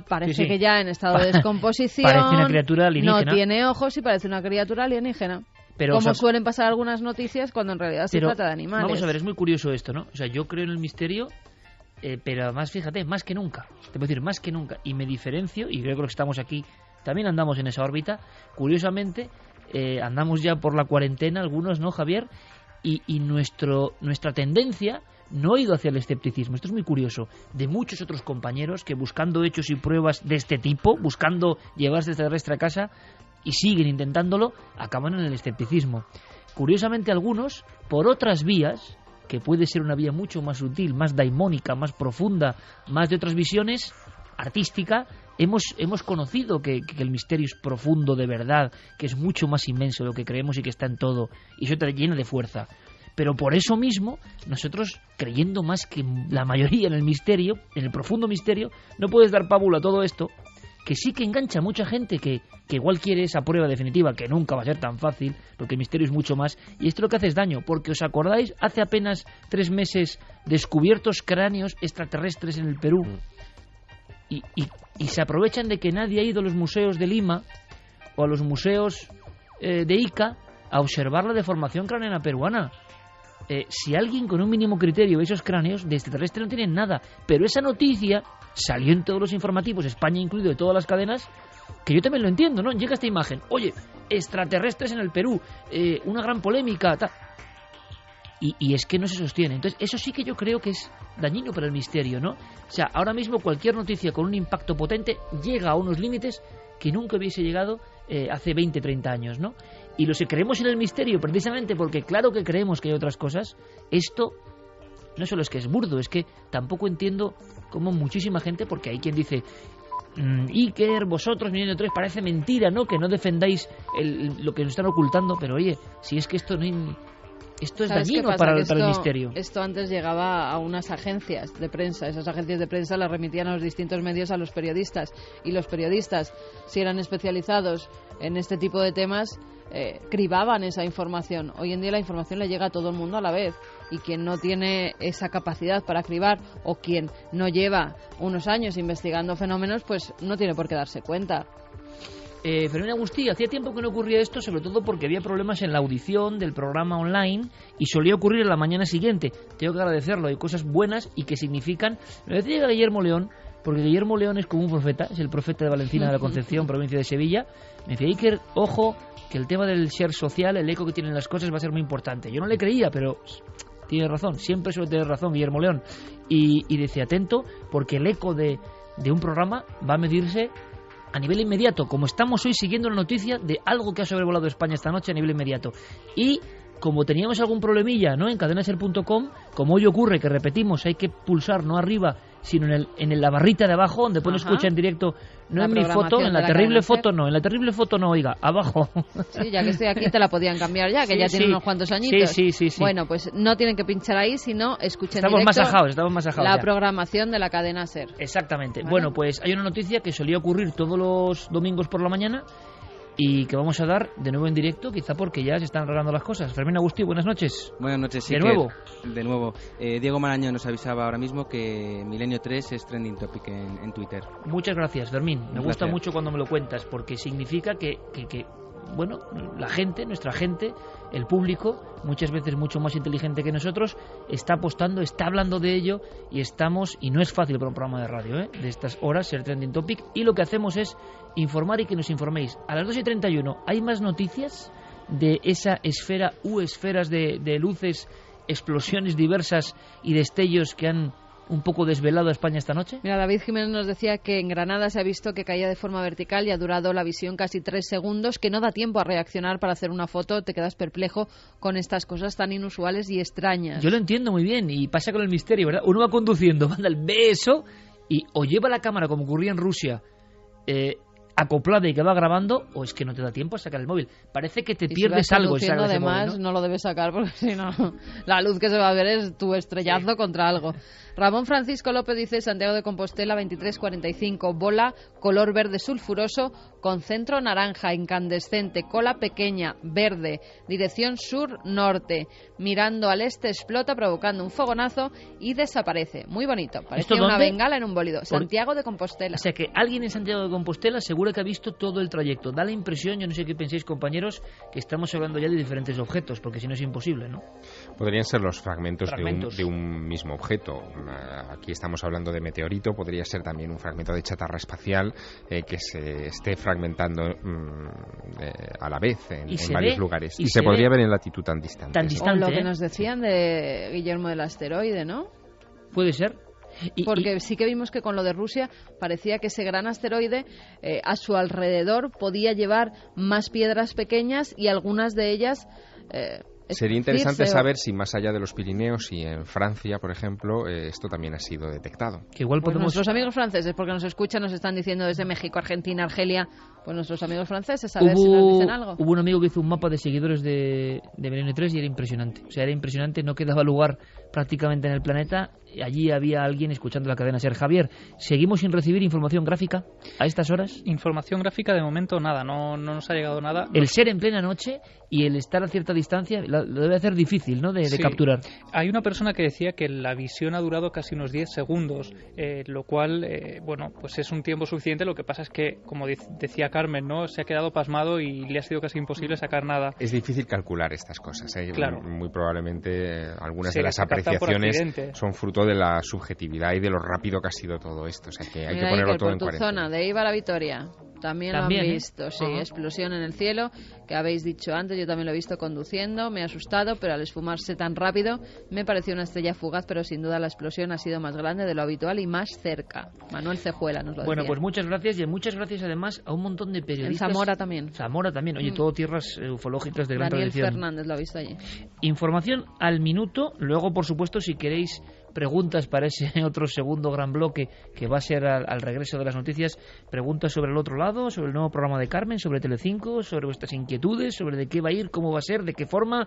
parece que ya en estado de descomposición. Parece una criatura alienígena. No tiene ojos y parece una criatura alienígena. Pero, como suelen pasar algunas noticias cuando en realidad se trata de animales. Vamos a ver, es muy curioso esto, ¿no? O sea, yo creo en el misterio, pero además, fíjate, más que nunca. Te puedo decir, más que nunca. Y me diferencio, y creo que estamos aquí, también andamos en esa órbita. Curiosamente... andamos ya por la cuarentena, algunos, ¿no, Javier? Y nuestra tendencia no ha ido hacia el escepticismo. Esto es muy curioso. De muchos otros compañeros que buscando hechos y pruebas de este tipo, buscando llevarse extraterrestre a casa y siguen intentándolo, acaban en el escepticismo. Curiosamente algunos, por otras vías, que puede ser una vía mucho más sutil, más daimónica, más profunda, más de otras visiones, artística, hemos conocido que el misterio es profundo de verdad, que es mucho más inmenso de lo que creemos y que está en todo, y eso te llena de fuerza. Pero por eso mismo, nosotros, creyendo más que la mayoría en el misterio, en el profundo misterio, no puedes dar pábulo a todo esto, que sí que engancha a mucha gente que igual quiere esa prueba definitiva, que nunca va a ser tan fácil, porque el misterio es mucho más, y esto es lo que hace es daño, porque os acordáis, hace apenas 3 meses, descubiertos cráneos extraterrestres en el Perú, y se aprovechan de que nadie ha ido a los museos de Lima o a los museos de Ica a observar la deformación craneana peruana. Si alguien con un mínimo criterio ve esos cráneos, de extraterrestre no tienen nada, pero esa noticia salió en todos los informativos, España incluido, de todas las cadenas, que yo también lo entiendo, ¿no? Llega esta imagen, oye, extraterrestres en el Perú, una gran polémica, tal. Y es que no se sostiene. Entonces, eso sí que yo creo que es dañino para el misterio, ¿no? O sea, ahora mismo cualquier noticia con un impacto potente llega a unos límites que nunca hubiese llegado hace 20, 30 años, ¿no? Y los que creemos en el misterio, precisamente porque claro que creemos que hay otras cosas, esto no solo es que es burdo, es que tampoco entiendo cómo muchísima gente, porque hay quien dice... Iker, vosotros, Milenio 3, parece mentira, ¿no? Que no defendáis lo que nos están ocultando, pero oye, si es que esto no... Esto es dañino para el misterio. Esto antes llegaba a unas agencias de prensa. Esas agencias de prensa las remitían a los distintos medios a los periodistas. Y los periodistas, si eran especializados en este tipo de temas, cribaban esa información. Hoy en día la información le llega a todo el mundo a la vez. Y quien no tiene esa capacidad para cribar o quien no lleva unos años investigando fenómenos, pues no tiene por qué darse cuenta. Fermín Agustí, hacía tiempo que no ocurría esto, sobre todo porque había problemas en la audición del programa online y solía ocurrir en la mañana siguiente. Tengo que agradecerlo, hay cosas buenas y que significan... Me decía Guillermo León, porque Guillermo León es como un profeta, es el profeta de Valencina de la Concepción, provincia de Sevilla. Me decía, Iker, ojo, que el tema del share social, el eco que tienen las cosas va a ser muy importante. Yo no le creía, pero tiene razón, siempre suele tener razón Guillermo León. Y decía, atento, porque el eco de un programa va a medirse a nivel inmediato, como estamos hoy siguiendo la noticia de algo que ha sobrevolado España esta noche a nivel inmediato. Y como teníamos algún problemilla, ¿no?, en cadenaser.com, como hoy ocurre, que repetimos, hay que pulsar no arriba, sino en la barrita de abajo, donde pone escucha en directo, no en mi foto, en la terrible foto no, en la terrible foto no, oiga, abajo. Sí, ya que estoy aquí te la podían cambiar ya, que sí, ya tiene unos cuantos añitos. Sí. Bueno, pues no tienen que pinchar ahí, sino escuchen estamos más ajados la ya. Programación de la cadena SER. Exactamente. ¿Vale? Bueno, pues hay una noticia que solía ocurrir todos los domingos por la mañana y que vamos a dar de nuevo en directo, quizá porque ya se están arreglando las cosas. Fermín Agustí, buenas noches. Buenas noches, sí. De nuevo. Diego Marañón nos avisaba ahora mismo que Milenio 3 es trending topic en Twitter. Muchas gracias, Fermín. Me gusta mucho cuando me lo cuentas, porque significa que bueno, la gente, nuestra gente, el público, muchas veces mucho más inteligente que nosotros, está apostando, está hablando de ello y no es fácil para un programa de radio, de estas horas ser trending topic, y lo que hacemos es informar y que nos informéis. A las 2:31 hay más noticias de esa esfera esferas de luces, explosiones diversas y destellos que han un poco desvelado a España esta noche. Mira, David Jiménez nos decía que en Granada se ha visto que caía de forma vertical y ha durado la visión casi 3 segundos, que no da tiempo a reaccionar para hacer una foto. Te quedas perplejo con estas cosas tan inusuales y extrañas. Yo lo entiendo muy bien y pasa con el misterio, ¿verdad? Uno va conduciendo, manda el beso y o lleva la cámara como ocurría en Rusia acoplada y que va grabando, o es que no te da tiempo a sacar el móvil. Parece que te pierdes si vas algo. Además, móvil, ¿no? lo debes sacar porque si no, la luz que se va a ver es tu estrellazo contra algo. Ramón Francisco López dice: Santiago de Compostela 2345, bola color verde sulfuroso con centro naranja incandescente, cola pequeña, verde, dirección sur-norte, mirando al este explota provocando un fogonazo y desaparece. Muy bonito, parece una bengala en un bólido. Santiago de Compostela. O sea que alguien en Santiago de Compostela seguro que ha visto todo el trayecto. Da la impresión, yo no sé qué pensáis, compañeros, que estamos hablando ya de diferentes objetos, porque si no es imposible, ¿no? Podrían ser los fragmentos. De un mismo objeto. Aquí estamos hablando de meteorito, podría ser también un fragmento de chatarra espacial que se esté fragmentando a la vez en varios lugares. Y se podría ver en latitud tan distante. O lo que nos decían de Guillermo del asteroide, ¿no? Puede ser. Porque sí que vimos que con lo de Rusia parecía que ese gran asteroide a su alrededor podía llevar más piedras pequeñas y algunas de ellas... Sería interesante saber si más allá de los Pirineos y en Francia, por ejemplo, esto también ha sido detectado. Que igual podemos... Nuestros amigos franceses, porque nos escuchan, nos están diciendo desde México, Argentina, Argelia, pues nuestros amigos franceses, a ver si nos dicen algo. Hubo un amigo que hizo un mapa de seguidores de Milenio 3 y era impresionante. O sea, era impresionante, no quedaba lugar prácticamente en el planeta. Allí había alguien escuchando la cadena SER. Javier, ¿seguimos sin recibir información gráfica a estas horas? Información gráfica de momento nada, no nos ha llegado nada. El ser en plena noche y el estar a cierta distancia lo debe hacer difícil, ¿no?, de capturar. Hay una persona que decía que la visión ha durado casi unos 10 segundos, lo cual, pues es un tiempo suficiente. Lo que pasa es que, como decía Carmen, ¿no?, se ha quedado pasmado y le ha sido casi imposible sacar nada. Es difícil calcular estas cosas, ¿eh? Claro. Muy probablemente algunas de las apreciaciones son fruto de la subjetividad y de lo rápido que ha sido todo esto. O sea que hay que ponerlo todo en cuarentena. Zona de Eibar a Vitoria. También lo han visto, sí, explosión en el cielo, que habéis dicho antes, yo también lo he visto conduciendo, me ha asustado, pero al esfumarse tan rápido me pareció una estrella fugaz, pero sin duda la explosión ha sido más grande de lo habitual y más cerca. Manuel Cejuela nos lo decía. Bueno, pues muchas gracias, y muchas gracias además a un montón de periodistas. En Zamora también. Zamora también, oye, todo tierras ufológicas de gran tradición. Daniel Fernández lo ha visto allí. Información al minuto, luego por supuesto si queréis preguntas para ese otro segundo gran bloque que va a ser al regreso de las noticias, preguntas sobre el otro lado, sobre el nuevo programa de Carmen, sobre Telecinco, sobre vuestras inquietudes, sobre de qué va a ir, cómo va a ser, de qué forma,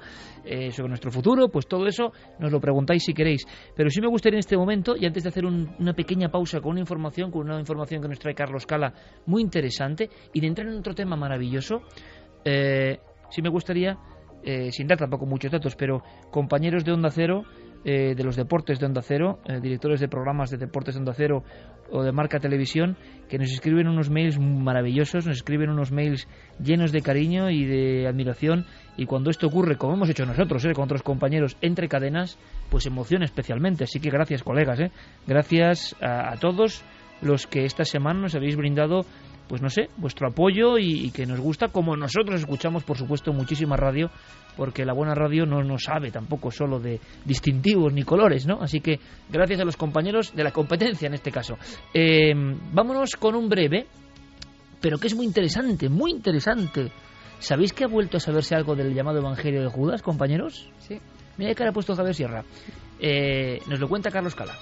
sobre nuestro futuro, pues todo eso nos lo preguntáis si queréis. Pero sí me gustaría en este momento, y antes de hacer una pequeña pausa con una información que nos trae Carlos Cala muy interesante, y de entrar en otro tema maravilloso, sí me gustaría, sin dar tampoco muchos datos, pero compañeros de Onda Cero, de los deportes de Onda Cero, directores de programas de deportes de Onda Cero o de Marca Televisión, que nos escriben unos mails maravillosos, nos escriben unos mails llenos de cariño y de admiración, y cuando esto ocurre, como hemos hecho nosotros, con otros compañeros entre cadenas, pues emociona especialmente. Así que gracias, colegas, gracias a todos los que esta semana nos habéis brindado, pues no sé, vuestro apoyo y que nos gusta, como nosotros escuchamos, por supuesto, muchísima radio, porque la buena radio no sabe tampoco solo de distintivos ni colores, ¿no? Así que gracias a los compañeros de la competencia en este caso. Vámonos con un breve, pero que es muy interesante, muy interesante. ¿Sabéis que ha vuelto a saberse algo del llamado Evangelio de Judas, compañeros? Sí. Mira qué cara ha puesto Javier Sierra. Nos lo cuenta Carlos Cala.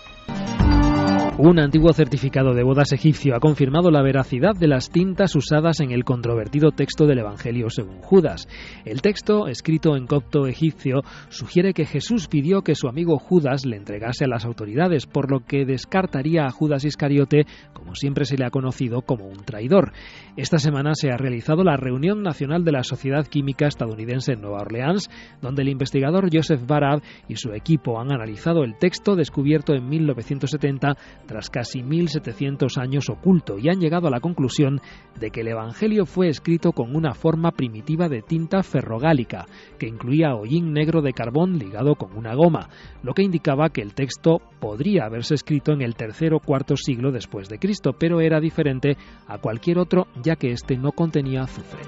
Un antiguo certificado de bodas egipcio ha confirmado la veracidad de las tintas usadas en el controvertido texto del Evangelio según Judas. El texto, escrito en copto egipcio, sugiere que Jesús pidió que su amigo Judas le entregase a las autoridades, por lo que descartaría a Judas Iscariote, como siempre se le ha conocido, como un traidor. Esta semana se ha realizado la reunión nacional de la Sociedad Química Estadounidense en Nueva Orleans, donde el investigador Joseph Barad y su equipo han analizado el texto descubierto en 1970 tras casi 1700 años oculto, y han llegado a la conclusión de que el Evangelio fue escrito con una forma primitiva de tinta ferrogálica, que incluía hollín negro de carbón ligado con una goma, lo que indicaba que el texto podría haberse escrito en el tercer o cuarto siglo después de Cristo, pero era diferente a cualquier otro, ya que este no contenía azufre.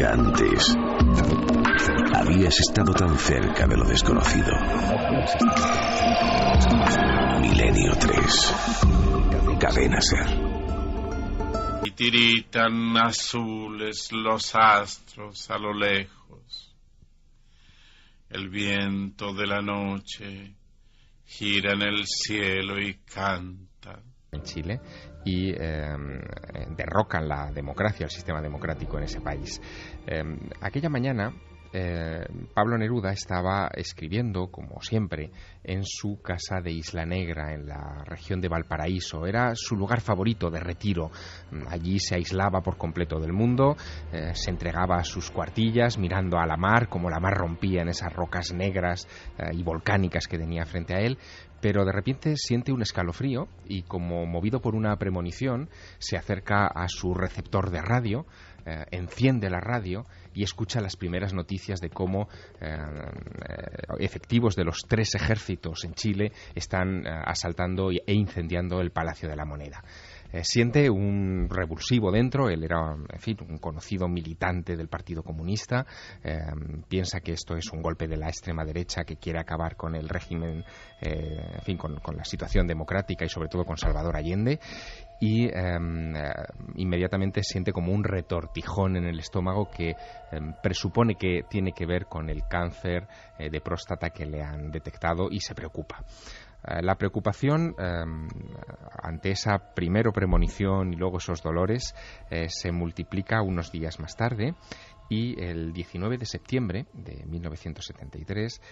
Antes habías estado tan cerca de lo desconocido. Milenio 3. Cadena SER. titiritan azules los astros a lo lejos. El viento de la noche gira en el cielo y canta. En Chile y derrocan la democracia, el sistema democrático en ese país. Aquella mañana Pablo Neruda estaba escribiendo, como siempre, en su casa de Isla Negra, en la región de Valparaíso. Era su lugar favorito de retiro. Allí se aislaba por completo del mundo, se entregaba a sus cuartillas, mirando a la mar, como la mar rompía en esas rocas negras y volcánicas que tenía frente a él. Pero de repente siente un escalofrío y, como movido por una premonición, se acerca a su receptor de radio, enciende la radio y escucha las primeras noticias de cómo efectivos de los 3 ejércitos en Chile están asaltando e incendiando el Palacio de la Moneda. Siente un revulsivo dentro. Él era, en fin, un conocido militante del Partido Comunista. Piensa que esto es un golpe de la extrema derecha que quiere acabar con el régimen, en fin, con la situación democrática y sobre todo con Salvador Allende. Y inmediatamente siente como un retortijón en el estómago que presupone que tiene que ver con el cáncer de próstata que le han detectado, y se preocupa. La preocupación ante esa primero premonición y luego esos dolores se multiplica unos días más tarde, y el 19 de septiembre de 1973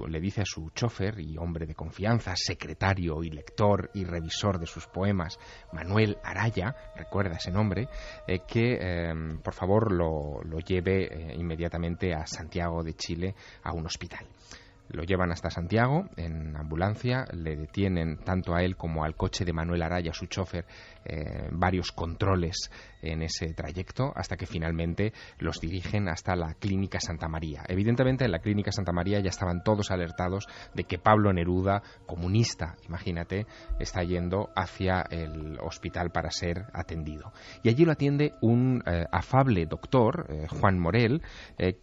le dice a su chofer y hombre de confianza, secretario y lector y revisor de sus poemas, Manuel Araya, recuerda ese nombre, que por favor lo lleve inmediatamente a Santiago de Chile, a un hospital. Lo llevan hasta Santiago en ambulancia, le detienen tanto a él como al coche de Manuel Araya, su chofer, varios controles en ese trayecto, hasta que finalmente los dirigen hasta la Clínica Santa María. Evidentemente en la Clínica Santa María ya estaban todos alertados de que Pablo Neruda, comunista, imagínate, está yendo hacia el hospital para ser atendido. Y allí lo atiende un afable doctor, Juan Morel,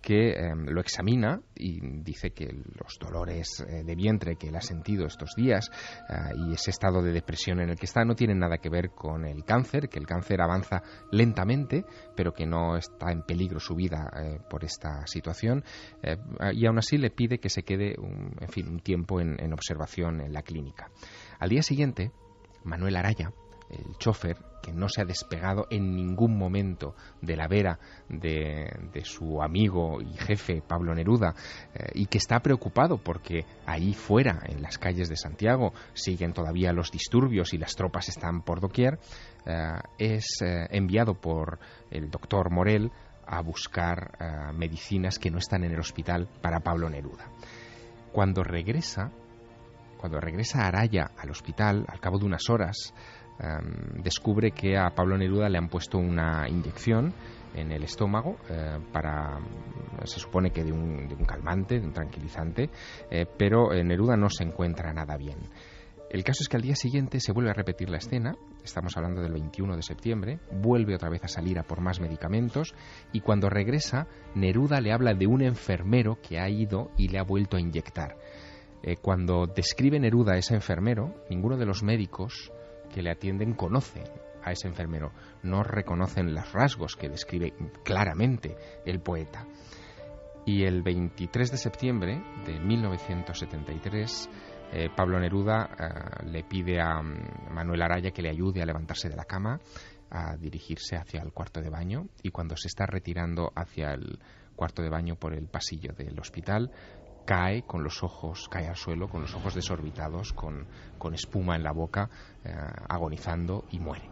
que lo examina y dice que los dolores de vientre que él ha sentido estos días y ese estado de depresión en el que está no tienen nada que ver con el cáncer, que el cáncer avanza lentamente, pero que no está en peligro su vida por esta situación, y aún así le pide que se quede un tiempo en observación en la clínica. Al día siguiente, Manuel Araya, el chofer, que no se ha despegado en ningún momento de la vera de su amigo y jefe Pablo Neruda, y que está preocupado porque ahí fuera, en las calles de Santiago, siguen todavía los disturbios y las tropas están por doquier, es enviado por el doctor Morel a buscar medicinas que no están en el hospital para Pablo Neruda. Cuando regresa Araya al hospital, al cabo de unas horas, descubre que a Pablo Neruda le han puesto una inyección en el estómago se supone que de un calmante, de un tranquilizante, pero Neruda no se encuentra nada bien. El caso es que al día siguiente se vuelve a repetir la escena, estamos hablando del 21 de septiembre, vuelve otra vez a salir a por más medicamentos, y cuando regresa, Neruda le habla de un enfermero que ha ido y le ha vuelto a inyectar. Cuando describe Neruda a ese enfermero, ninguno de los médicos que le atienden conocen a ese enfermero, no reconocen los rasgos que describe claramente el poeta. Y el 23 de septiembre de 1973, Pablo Neruda le pide a Manuel Araya que le ayude a levantarse de la cama, a dirigirse hacia el cuarto de baño, y cuando se está retirando hacia el cuarto de baño por el pasillo del hospital, cae al suelo con los ojos desorbitados, con espuma en la boca, agonizando, y muere.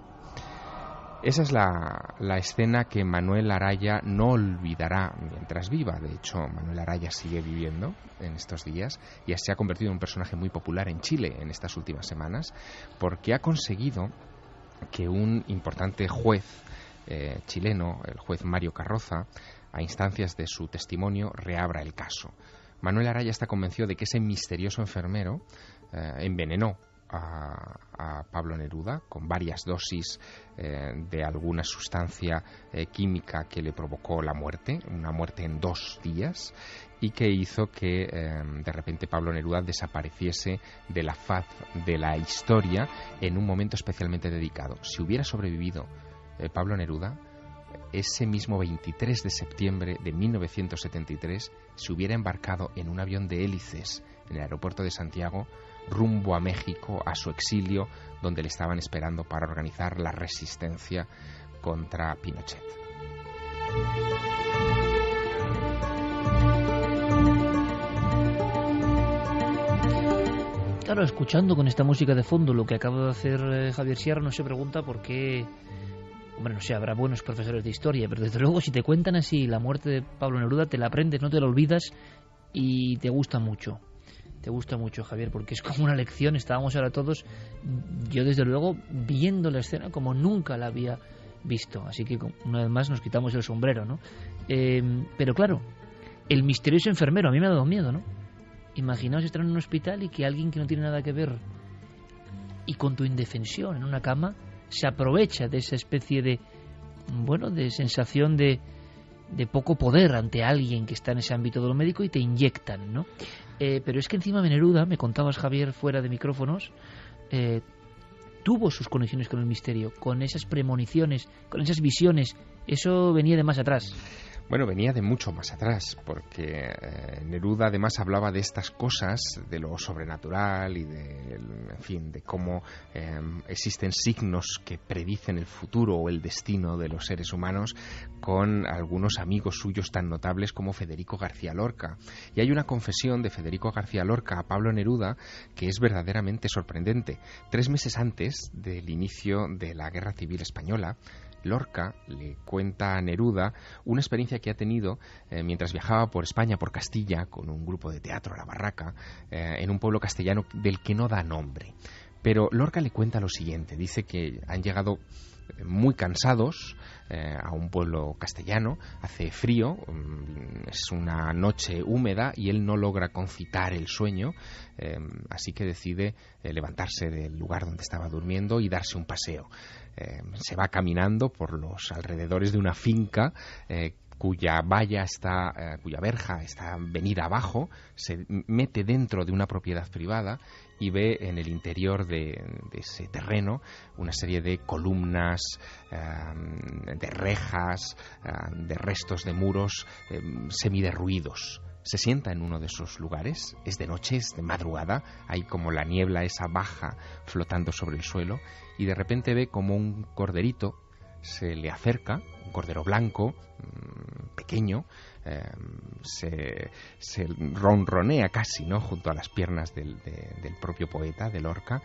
Esa es la escena que Manuel Araya no olvidará mientras viva. De hecho, Manuel Araya sigue viviendo en estos días y se ha convertido en un personaje muy popular en Chile en estas últimas semanas, porque ha conseguido que un importante juez chileno, el juez Mario Carroza, a instancias de su testimonio, reabra el caso. Manuel Araya está convencido de que ese misterioso enfermero envenenó a Pablo Neruda con varias dosis de alguna sustancia química que le provocó la muerte, una muerte en 2 días, y que hizo que de repente Pablo Neruda desapareciese de la faz de la historia en un momento especialmente dedicado. Si hubiera sobrevivido, Pablo Neruda, ese mismo 23 de septiembre de 1973, se hubiera embarcado en un avión de hélices en el aeropuerto de Santiago, rumbo a México, a su exilio, donde le estaban esperando para organizar la resistencia contra Pinochet. Claro, escuchando con esta música de fondo lo que acaba de hacer Javier Sierra, no se pregunta por qué. Hombre, no sé, habrá buenos profesores de historia, pero desde luego si te cuentan así la muerte de Pablo Neruda, te la aprendes, no te la olvidas y te gusta mucho. Te gusta mucho, Javier, porque es como una lección. Estábamos ahora todos, yo desde luego, viendo la escena como nunca la había visto. Así que una vez más nos quitamos el sombrero, ¿no? Pero claro, el misterioso enfermero, a mí me ha dado miedo, ¿no? Imaginaos estar en un hospital y que alguien que no tiene nada que ver y con tu indefensión en una cama se aprovecha de esa especie de, bueno, de sensación de poco poder ante alguien que está en ese ámbito de lo médico y te inyectan, ¿no? Pero es que encima Neruda, me contabas, Javier, fuera de micrófonos, tuvo sus conexiones con el misterio, con esas premoniciones, con esas visiones. Eso venía de más atrás. Bueno, venía de mucho más atrás, porque Neruda además hablaba de estas cosas, de lo sobrenatural y de cómo existen signos que predicen el futuro o el destino de los seres humanos, con algunos amigos suyos tan notables como Federico García Lorca. Y hay una confesión de Federico García Lorca a Pablo Neruda que es verdaderamente sorprendente. 3 meses antes del inicio de la Guerra Civil Española, Lorca le cuenta a Neruda una experiencia que ha tenido mientras viajaba por España, por Castilla, con un grupo de teatro, La Barraca, en un pueblo castellano del que no da nombre. Pero Lorca le cuenta lo siguiente, dice que han llegado muy cansados a un pueblo castellano, hace frío, es una noche húmeda y él no logra concitar el sueño, así que decide levantarse del lugar donde estaba durmiendo y darse un paseo. Se va caminando por los alrededores de una finca cuya verja está venida abajo, se mete dentro de una propiedad privada y ve en el interior de ese terreno una serie de columnas, de rejas, de restos de muros semiderruidos. Se sienta en uno de esos lugares, es de noche, es de madrugada, hay como la niebla esa baja flotando sobre el suelo y de repente ve como un corderito se le acerca, un cordero blanco, pequeño, se ronronea casi, ¿no?, junto a las piernas del propio poeta, de Lorca,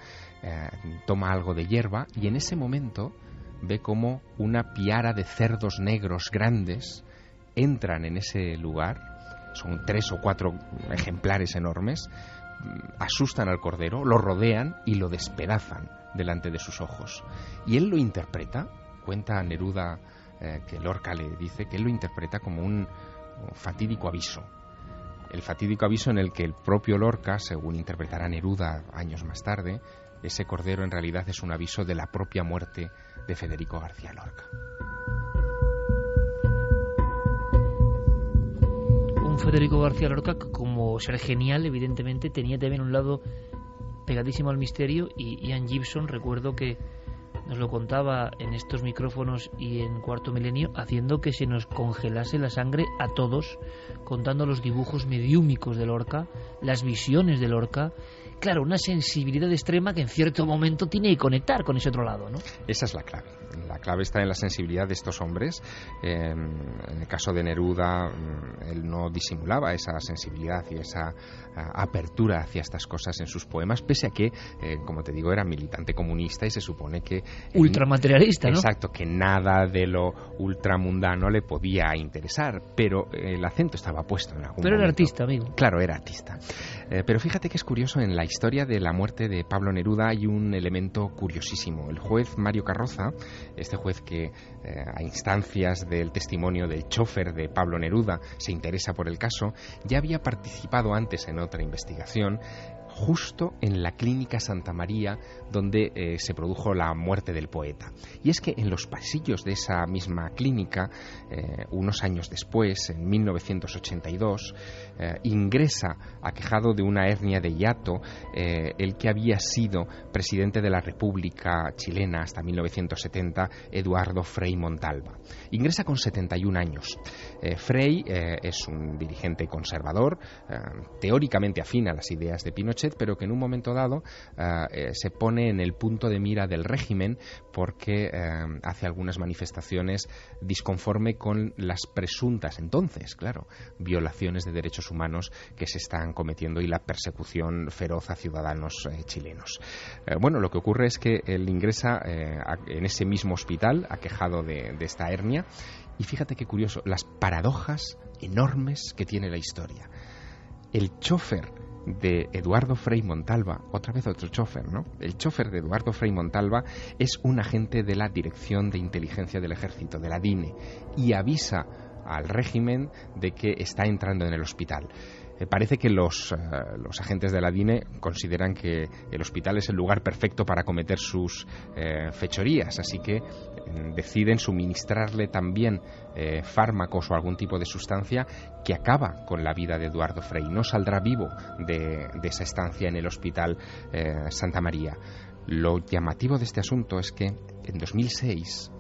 toma algo de hierba y en ese momento ve como una piara de cerdos negros grandes entran en ese lugar, son 3 o 4 ejemplares enormes, asustan al cordero, lo rodean y lo despedazan delante de sus ojos. Y él lo interpreta, cuenta Neruda, que Lorca le dice que él lo interpreta como un fatídico aviso. El fatídico aviso en el que el propio Lorca, según interpretará Neruda años más tarde, ese cordero en realidad es un aviso de la propia muerte de Federico García Lorca. Un Federico García Lorca que, como ser genial, evidentemente tenía también un lado pegadísimo al misterio, y Ian Gibson, recuerdo que nos lo contaba en estos micrófonos y en Cuarto Milenio, haciendo que se nos congelase la sangre a todos, contando los dibujos mediúmicos de Lorca, las visiones de Lorca. Claro, una sensibilidad extrema que en cierto momento tiene que conectar con ese otro lado, ¿no? Esa es la clave. La clave está en la sensibilidad de estos hombres. En el caso de Neruda, él no disimulaba esa sensibilidad y esa apertura hacia estas cosas en sus poemas, pese a que, como te digo, era militante comunista y se supone que... ultramaterialista, ¿no? Exacto, que nada de lo ultramundano le podía interesar, pero el acento estaba puesto en algún momento. Pero era artista, amigo. Claro, era artista. Pero fíjate que es curioso, en la historia de la muerte de Pablo Neruda hay un elemento curiosísimo. El juez Mario Carroza, este juez que a instancias del testimonio del chofer de Pablo Neruda se interesa por el caso, ya había participado antes en otra investigación justo en la Clínica Santa María donde se produjo la muerte del poeta. Y es que en los pasillos de esa misma clínica, unos años después, en 1982, ingresa, aquejado de una hernia de hiato, el que había sido presidente de la República Chilena hasta 1970, Eduardo Frei Montalva. Ingresa con 71 años. Frei es un dirigente conservador, teóricamente afín a las ideas de Pinochet, pero que en un momento dado se pone en el punto de mira del régimen porque hace algunas manifestaciones disconforme con las presuntas, entonces, claro, violaciones de derechos humanos que se están cometiendo y la persecución feroz a ciudadanos chilenos. Bueno, lo que ocurre es que él ingresa en ese mismo hospital, aquejado de esta hernia, y fíjate qué curioso, las paradojas enormes que tiene la historia. El chofer de Eduardo Frei Montalva, otra vez otro chofer, ¿no? El chofer de Eduardo Frei Montalva es un agente de la Dirección de Inteligencia del Ejército, de la DINE, y avisa al régimen de que está entrando en el hospital. Parece que los agentes de la DINE consideran que el hospital es el lugar perfecto para cometer sus fechorías, así que deciden suministrarle también fármacos o algún tipo de sustancia que acaba con la vida de Eduardo Frei. No saldrá vivo de esa estancia en el hospital Santa María. Lo llamativo de este asunto es que en 2006...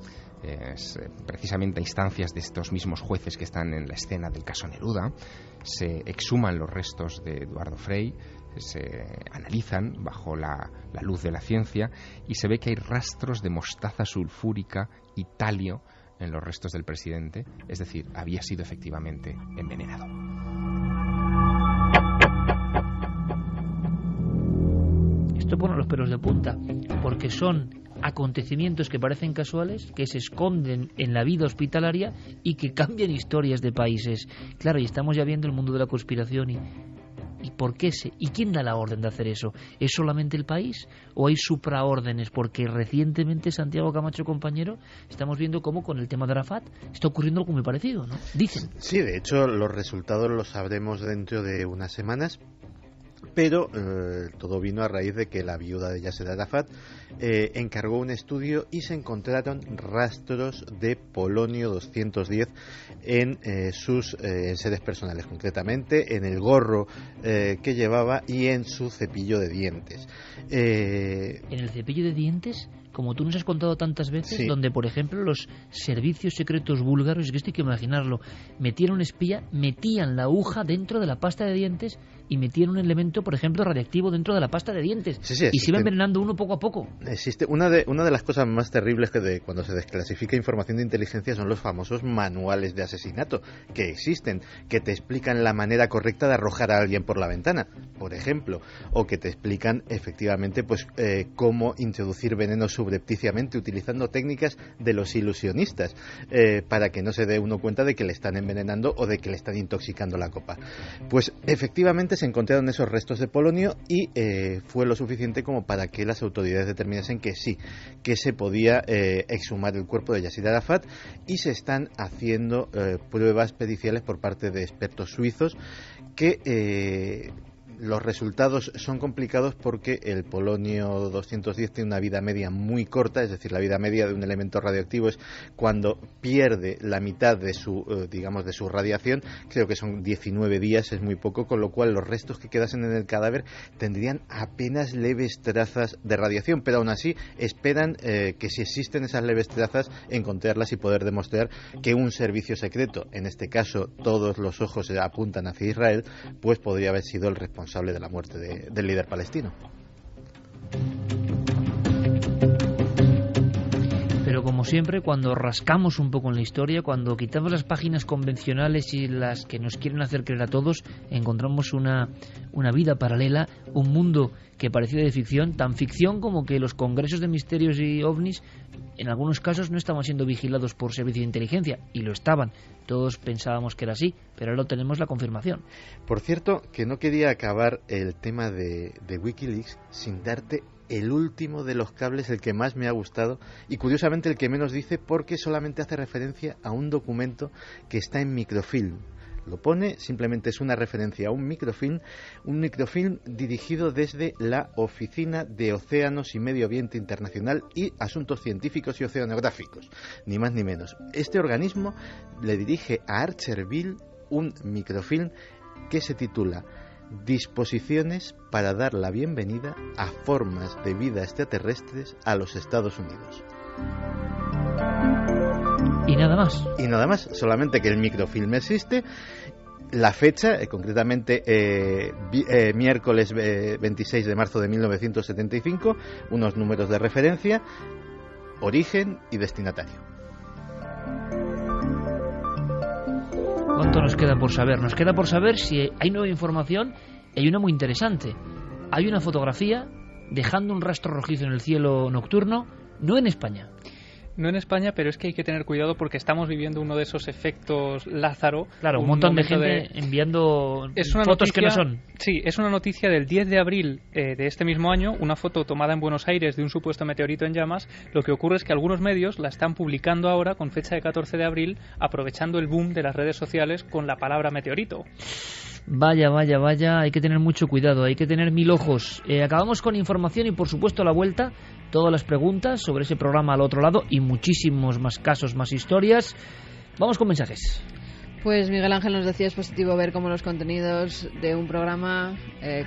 precisamente a instancias de estos mismos jueces que están en la escena del caso Neruda, se exhuman los restos de Eduardo Frei, se analizan bajo la luz de la ciencia y se ve que hay rastros de mostaza sulfúrica y talio en los restos del presidente, es decir, había sido efectivamente envenenado. Esto pone los pelos de punta, porque son acontecimientos que parecen casuales, que se esconden en la vida hospitalaria y que cambian historias de países. Claro, y estamos ya viendo el mundo de la conspiración y ¿por qué y quién da la orden de hacer eso? ¿Es solamente el país o hay supraórdenes? Porque recientemente, Santiago Camacho, compañero, estamos viendo cómo con el tema de Arafat está ocurriendo algo muy parecido, ¿no? Dicen. Sí, de hecho los resultados los sabremos dentro de unas semanas. Pero todo vino a raíz de que la viuda de Yasser Arafat encargó un estudio y se encontraron rastros de polonio 210 en sus sedes personales, concretamente en el gorro que llevaba y en su cepillo de dientes. ¿En el cepillo de dientes? Como tú nos has contado tantas veces, sí. Donde, por ejemplo, los servicios secretos búlgaros, es que esto hay que imaginarlo, metían un espía, metían la aguja dentro de la pasta de dientes y metían un elemento, por ejemplo, radiactivo dentro de la pasta de dientes. Sí, y se iba envenenando uno poco a poco. Existe una de las cosas más terribles que cuando se desclasifica información de inteligencia son los famosos manuales de asesinato que existen, que te explican la manera correcta de arrojar a alguien por la ventana, por ejemplo, o que te explican efectivamente pues cómo introducir veneno subrepticiamente utilizando técnicas de los ilusionistas para que no se dé uno cuenta de que le están envenenando o de que le están intoxicando la copa. Pues efectivamente se encontraron esos restos de polonio y fue lo suficiente como para que las autoridades determinasen que sí, que se podía exhumar el cuerpo de Yasser Arafat, y se están haciendo pruebas periciales por parte de expertos suizos que los resultados son complicados porque el polonio 210 tiene una vida media muy corta, es decir, la vida media de un elemento radioactivo es cuando pierde la mitad de su, digamos, de su radiación, creo que son 19 días, es muy poco, con lo cual los restos que quedasen en el cadáver tendrían apenas leves trazas de radiación, pero aún así esperan que si existen esas leves trazas, encontrarlas y poder demostrar que un servicio secreto, en este caso todos los ojos se apuntan hacia Israel, pues podría haber sido el responsable de la muerte del líder palestino. Pero como siempre, cuando rascamos un poco en la historia, cuando quitamos las páginas convencionales y las que nos quieren hacer creer a todos, encontramos una vida paralela, un mundo que parecía de ficción, tan ficción como que los congresos de misterios y ovnis en algunos casos no estaban siendo vigilados por servicios de inteligencia, y lo estaban. Todos pensábamos que era así, pero ahora tenemos la confirmación. Por cierto, que no quería acabar el tema de Wikileaks sin darte el último de los cables, el que más me ha gustado y curiosamente el que menos dice, porque solamente hace referencia a un documento que está en microfilm. lo pone, simplemente es una referencia a un microfilm dirigido desde la Oficina de Océanos y Medio Ambiente Internacional y Asuntos Científicos y Oceanográficos, ni más ni menos. Este organismo le dirige a Archerville un microfilm que se titula Disposiciones para dar la bienvenida a formas de vida extraterrestres a los Estados Unidos. Y nada más. Y nada más, solamente que el microfilm existe, la fecha, concretamente miércoles 26 de marzo de 1975, unos números de referencia, origen y destinatario. ¿Cuánto nos queda por saber? Nos queda por saber si hay nueva información, y hay una muy interesante. Hay una fotografía dejando un rastro rojizo en el cielo nocturno, no en España. No en España, pero es que hay que tener cuidado porque estamos viviendo uno de esos efectos Lázaro. Claro, un montón de gente enviando fotos que no son. Sí, es una noticia del 10 de abril de este mismo año, una foto tomada en Buenos Aires de un supuesto meteorito en llamas. Lo que ocurre es que algunos medios la están publicando ahora con fecha de 14 de abril, aprovechando el boom de las redes sociales con la palabra meteorito. Vaya, hay que tener mucho cuidado, hay que tener 1000 ojos. Acabamos con información y por supuesto a la vuelta todas las preguntas sobre ese programa al otro lado y muchísimos más casos, más historias. Vamos con mensajes. Pues Miguel Ángel nos decía, es positivo ver cómo los contenidos de un programa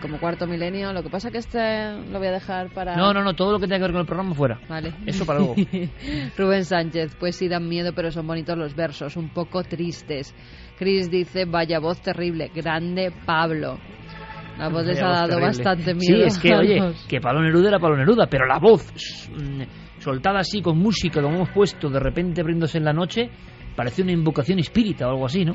como Cuarto Milenio, lo que pasa que lo voy a dejar para... No, todo lo que tenga que ver con el programa fuera. Vale. Eso para luego. Rubén Sánchez, pues sí dan miedo, pero son bonitos los versos, un poco tristes. Chris dice, vaya voz terrible, grande Pablo. La voz les ha dado terrible. Bastante miedo. Sí, es que, oye, que Pablo Neruda era Pablo Neruda, pero la voz soltada así con música, como hemos puesto, de repente abriéndose en la noche, parece una invocación espírita o algo así, ¿no?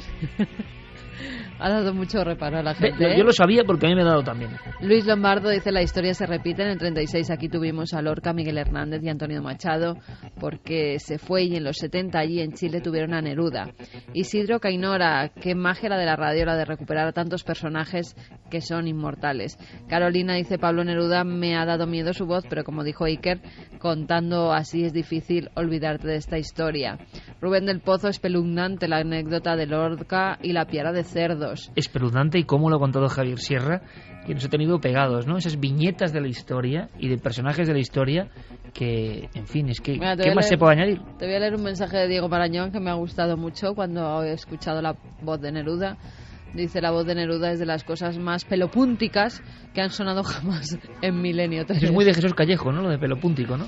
Ha dado mucho reparo a la gente. Yo lo sabía porque a mí me ha dado también. Luis Lombardo dice, la historia se repite. En el 36 aquí tuvimos a Lorca, Miguel Hernández y Antonio Machado, porque se fue, y en los 70 allí en Chile tuvieron a Neruda. Isidro Cainora, qué magia la de la radio, la de recuperar a tantos personajes que son inmortales. Carolina dice, Pablo Neruda, me ha dado miedo su voz, pero como dijo Iker, contando así es difícil olvidarte de esta historia. Rubén del Pozo, espeluznante la anécdota de Lorca y la piara de cerdos. Espeluznante, y cómo lo ha contado Javier Sierra, que nos ha tenido pegados, ¿no? Esas viñetas de la historia y de personajes de la historia que, en fin, es que mira, ¿qué más se puede añadir? Te voy a leer un mensaje de Diego Marañón que me ha gustado mucho cuando he escuchado la voz de Neruda. Dice, la voz de Neruda es de las cosas más pelopúnticas que han sonado jamás en Milenio 3. Es muy de Jesús Callejo, ¿no? Lo de pelopúntico, ¿no?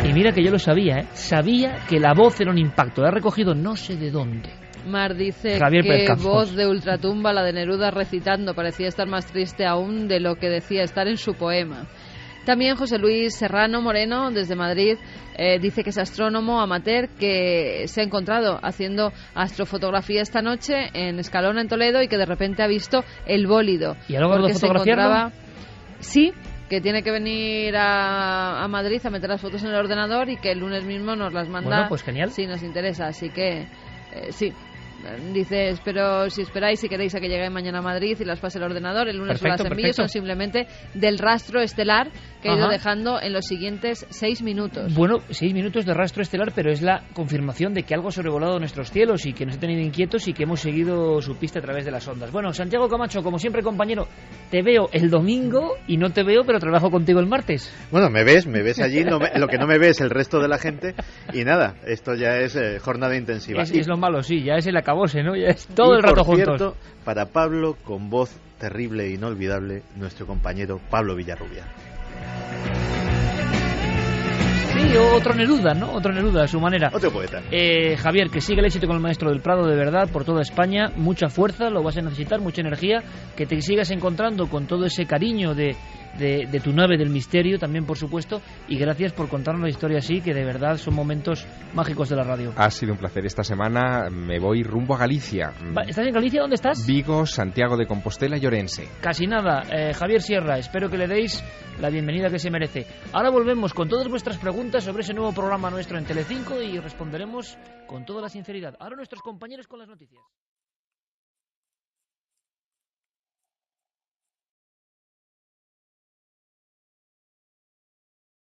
Y mira que yo lo sabía, ¿eh? Sabía que la voz era un impacto. La he recogido no sé de dónde. Mar dice Javier que voz de ultratumba, la de Neruda recitando. Parecía estar más triste aún de lo que decía estar en su poema. También José Luis Serrano Moreno, desde Madrid, dice que es astrónomo amateur que se ha encontrado haciendo astrofotografía esta noche en Escalona, en Toledo, y que de repente ha visto el bólido. ¿Y algo de fotografiarlo? Sí, que tiene que venir a Madrid a meter las fotos en el ordenador y que el lunes mismo nos las manda. Bueno, pues genial. Si nos interesa, así que sí. Dice, espero, si esperáis, si queréis, a que llegue mañana a Madrid y las pase el ordenador. El lunes las envío, son simplemente del rastro estelar que he ido dejando en los siguientes 6 minutos. Bueno, 6 minutos de rastro estelar, pero es la confirmación de que algo ha sobrevolado nuestros cielos y que nos ha tenido inquietos y que hemos seguido su pista a través de las ondas. Bueno, Santiago Camacho, como siempre, compañero, te veo el domingo y no te veo, pero trabajo contigo el martes. Bueno, me ves allí, lo que no me ve es el resto de la gente y nada, esto ya es jornada intensiva. Es lo malo, sí, ya es el acabose, ¿no? Ya es todo el rato juntos. Cierto, para Pablo, con voz terrible e inolvidable, nuestro compañero Pablo Villarrubia. Sí, otro Neruda, ¿no? Otro Neruda a su manera. Otro poeta. Javier, que siga el éxito con el Maestro del Prado, de verdad, por toda España. Mucha fuerza, lo vas a necesitar, mucha energía. Que te sigas encontrando con todo ese cariño de tu nave del misterio, también, por supuesto. Y gracias por contarnos la historia así, que de verdad son momentos mágicos de la radio. Ha sido un placer. Esta semana me voy rumbo a Galicia. ¿Estás en Galicia? ¿Dónde estás? Vigo, Santiago de Compostela y Orense. Casi nada. Javier Sierra, espero que le deis la bienvenida que se merece. Ahora volvemos con todas vuestras preguntas sobre ese nuevo programa nuestro en Telecinco y responderemos con toda la sinceridad. Ahora nuestros compañeros con las noticias.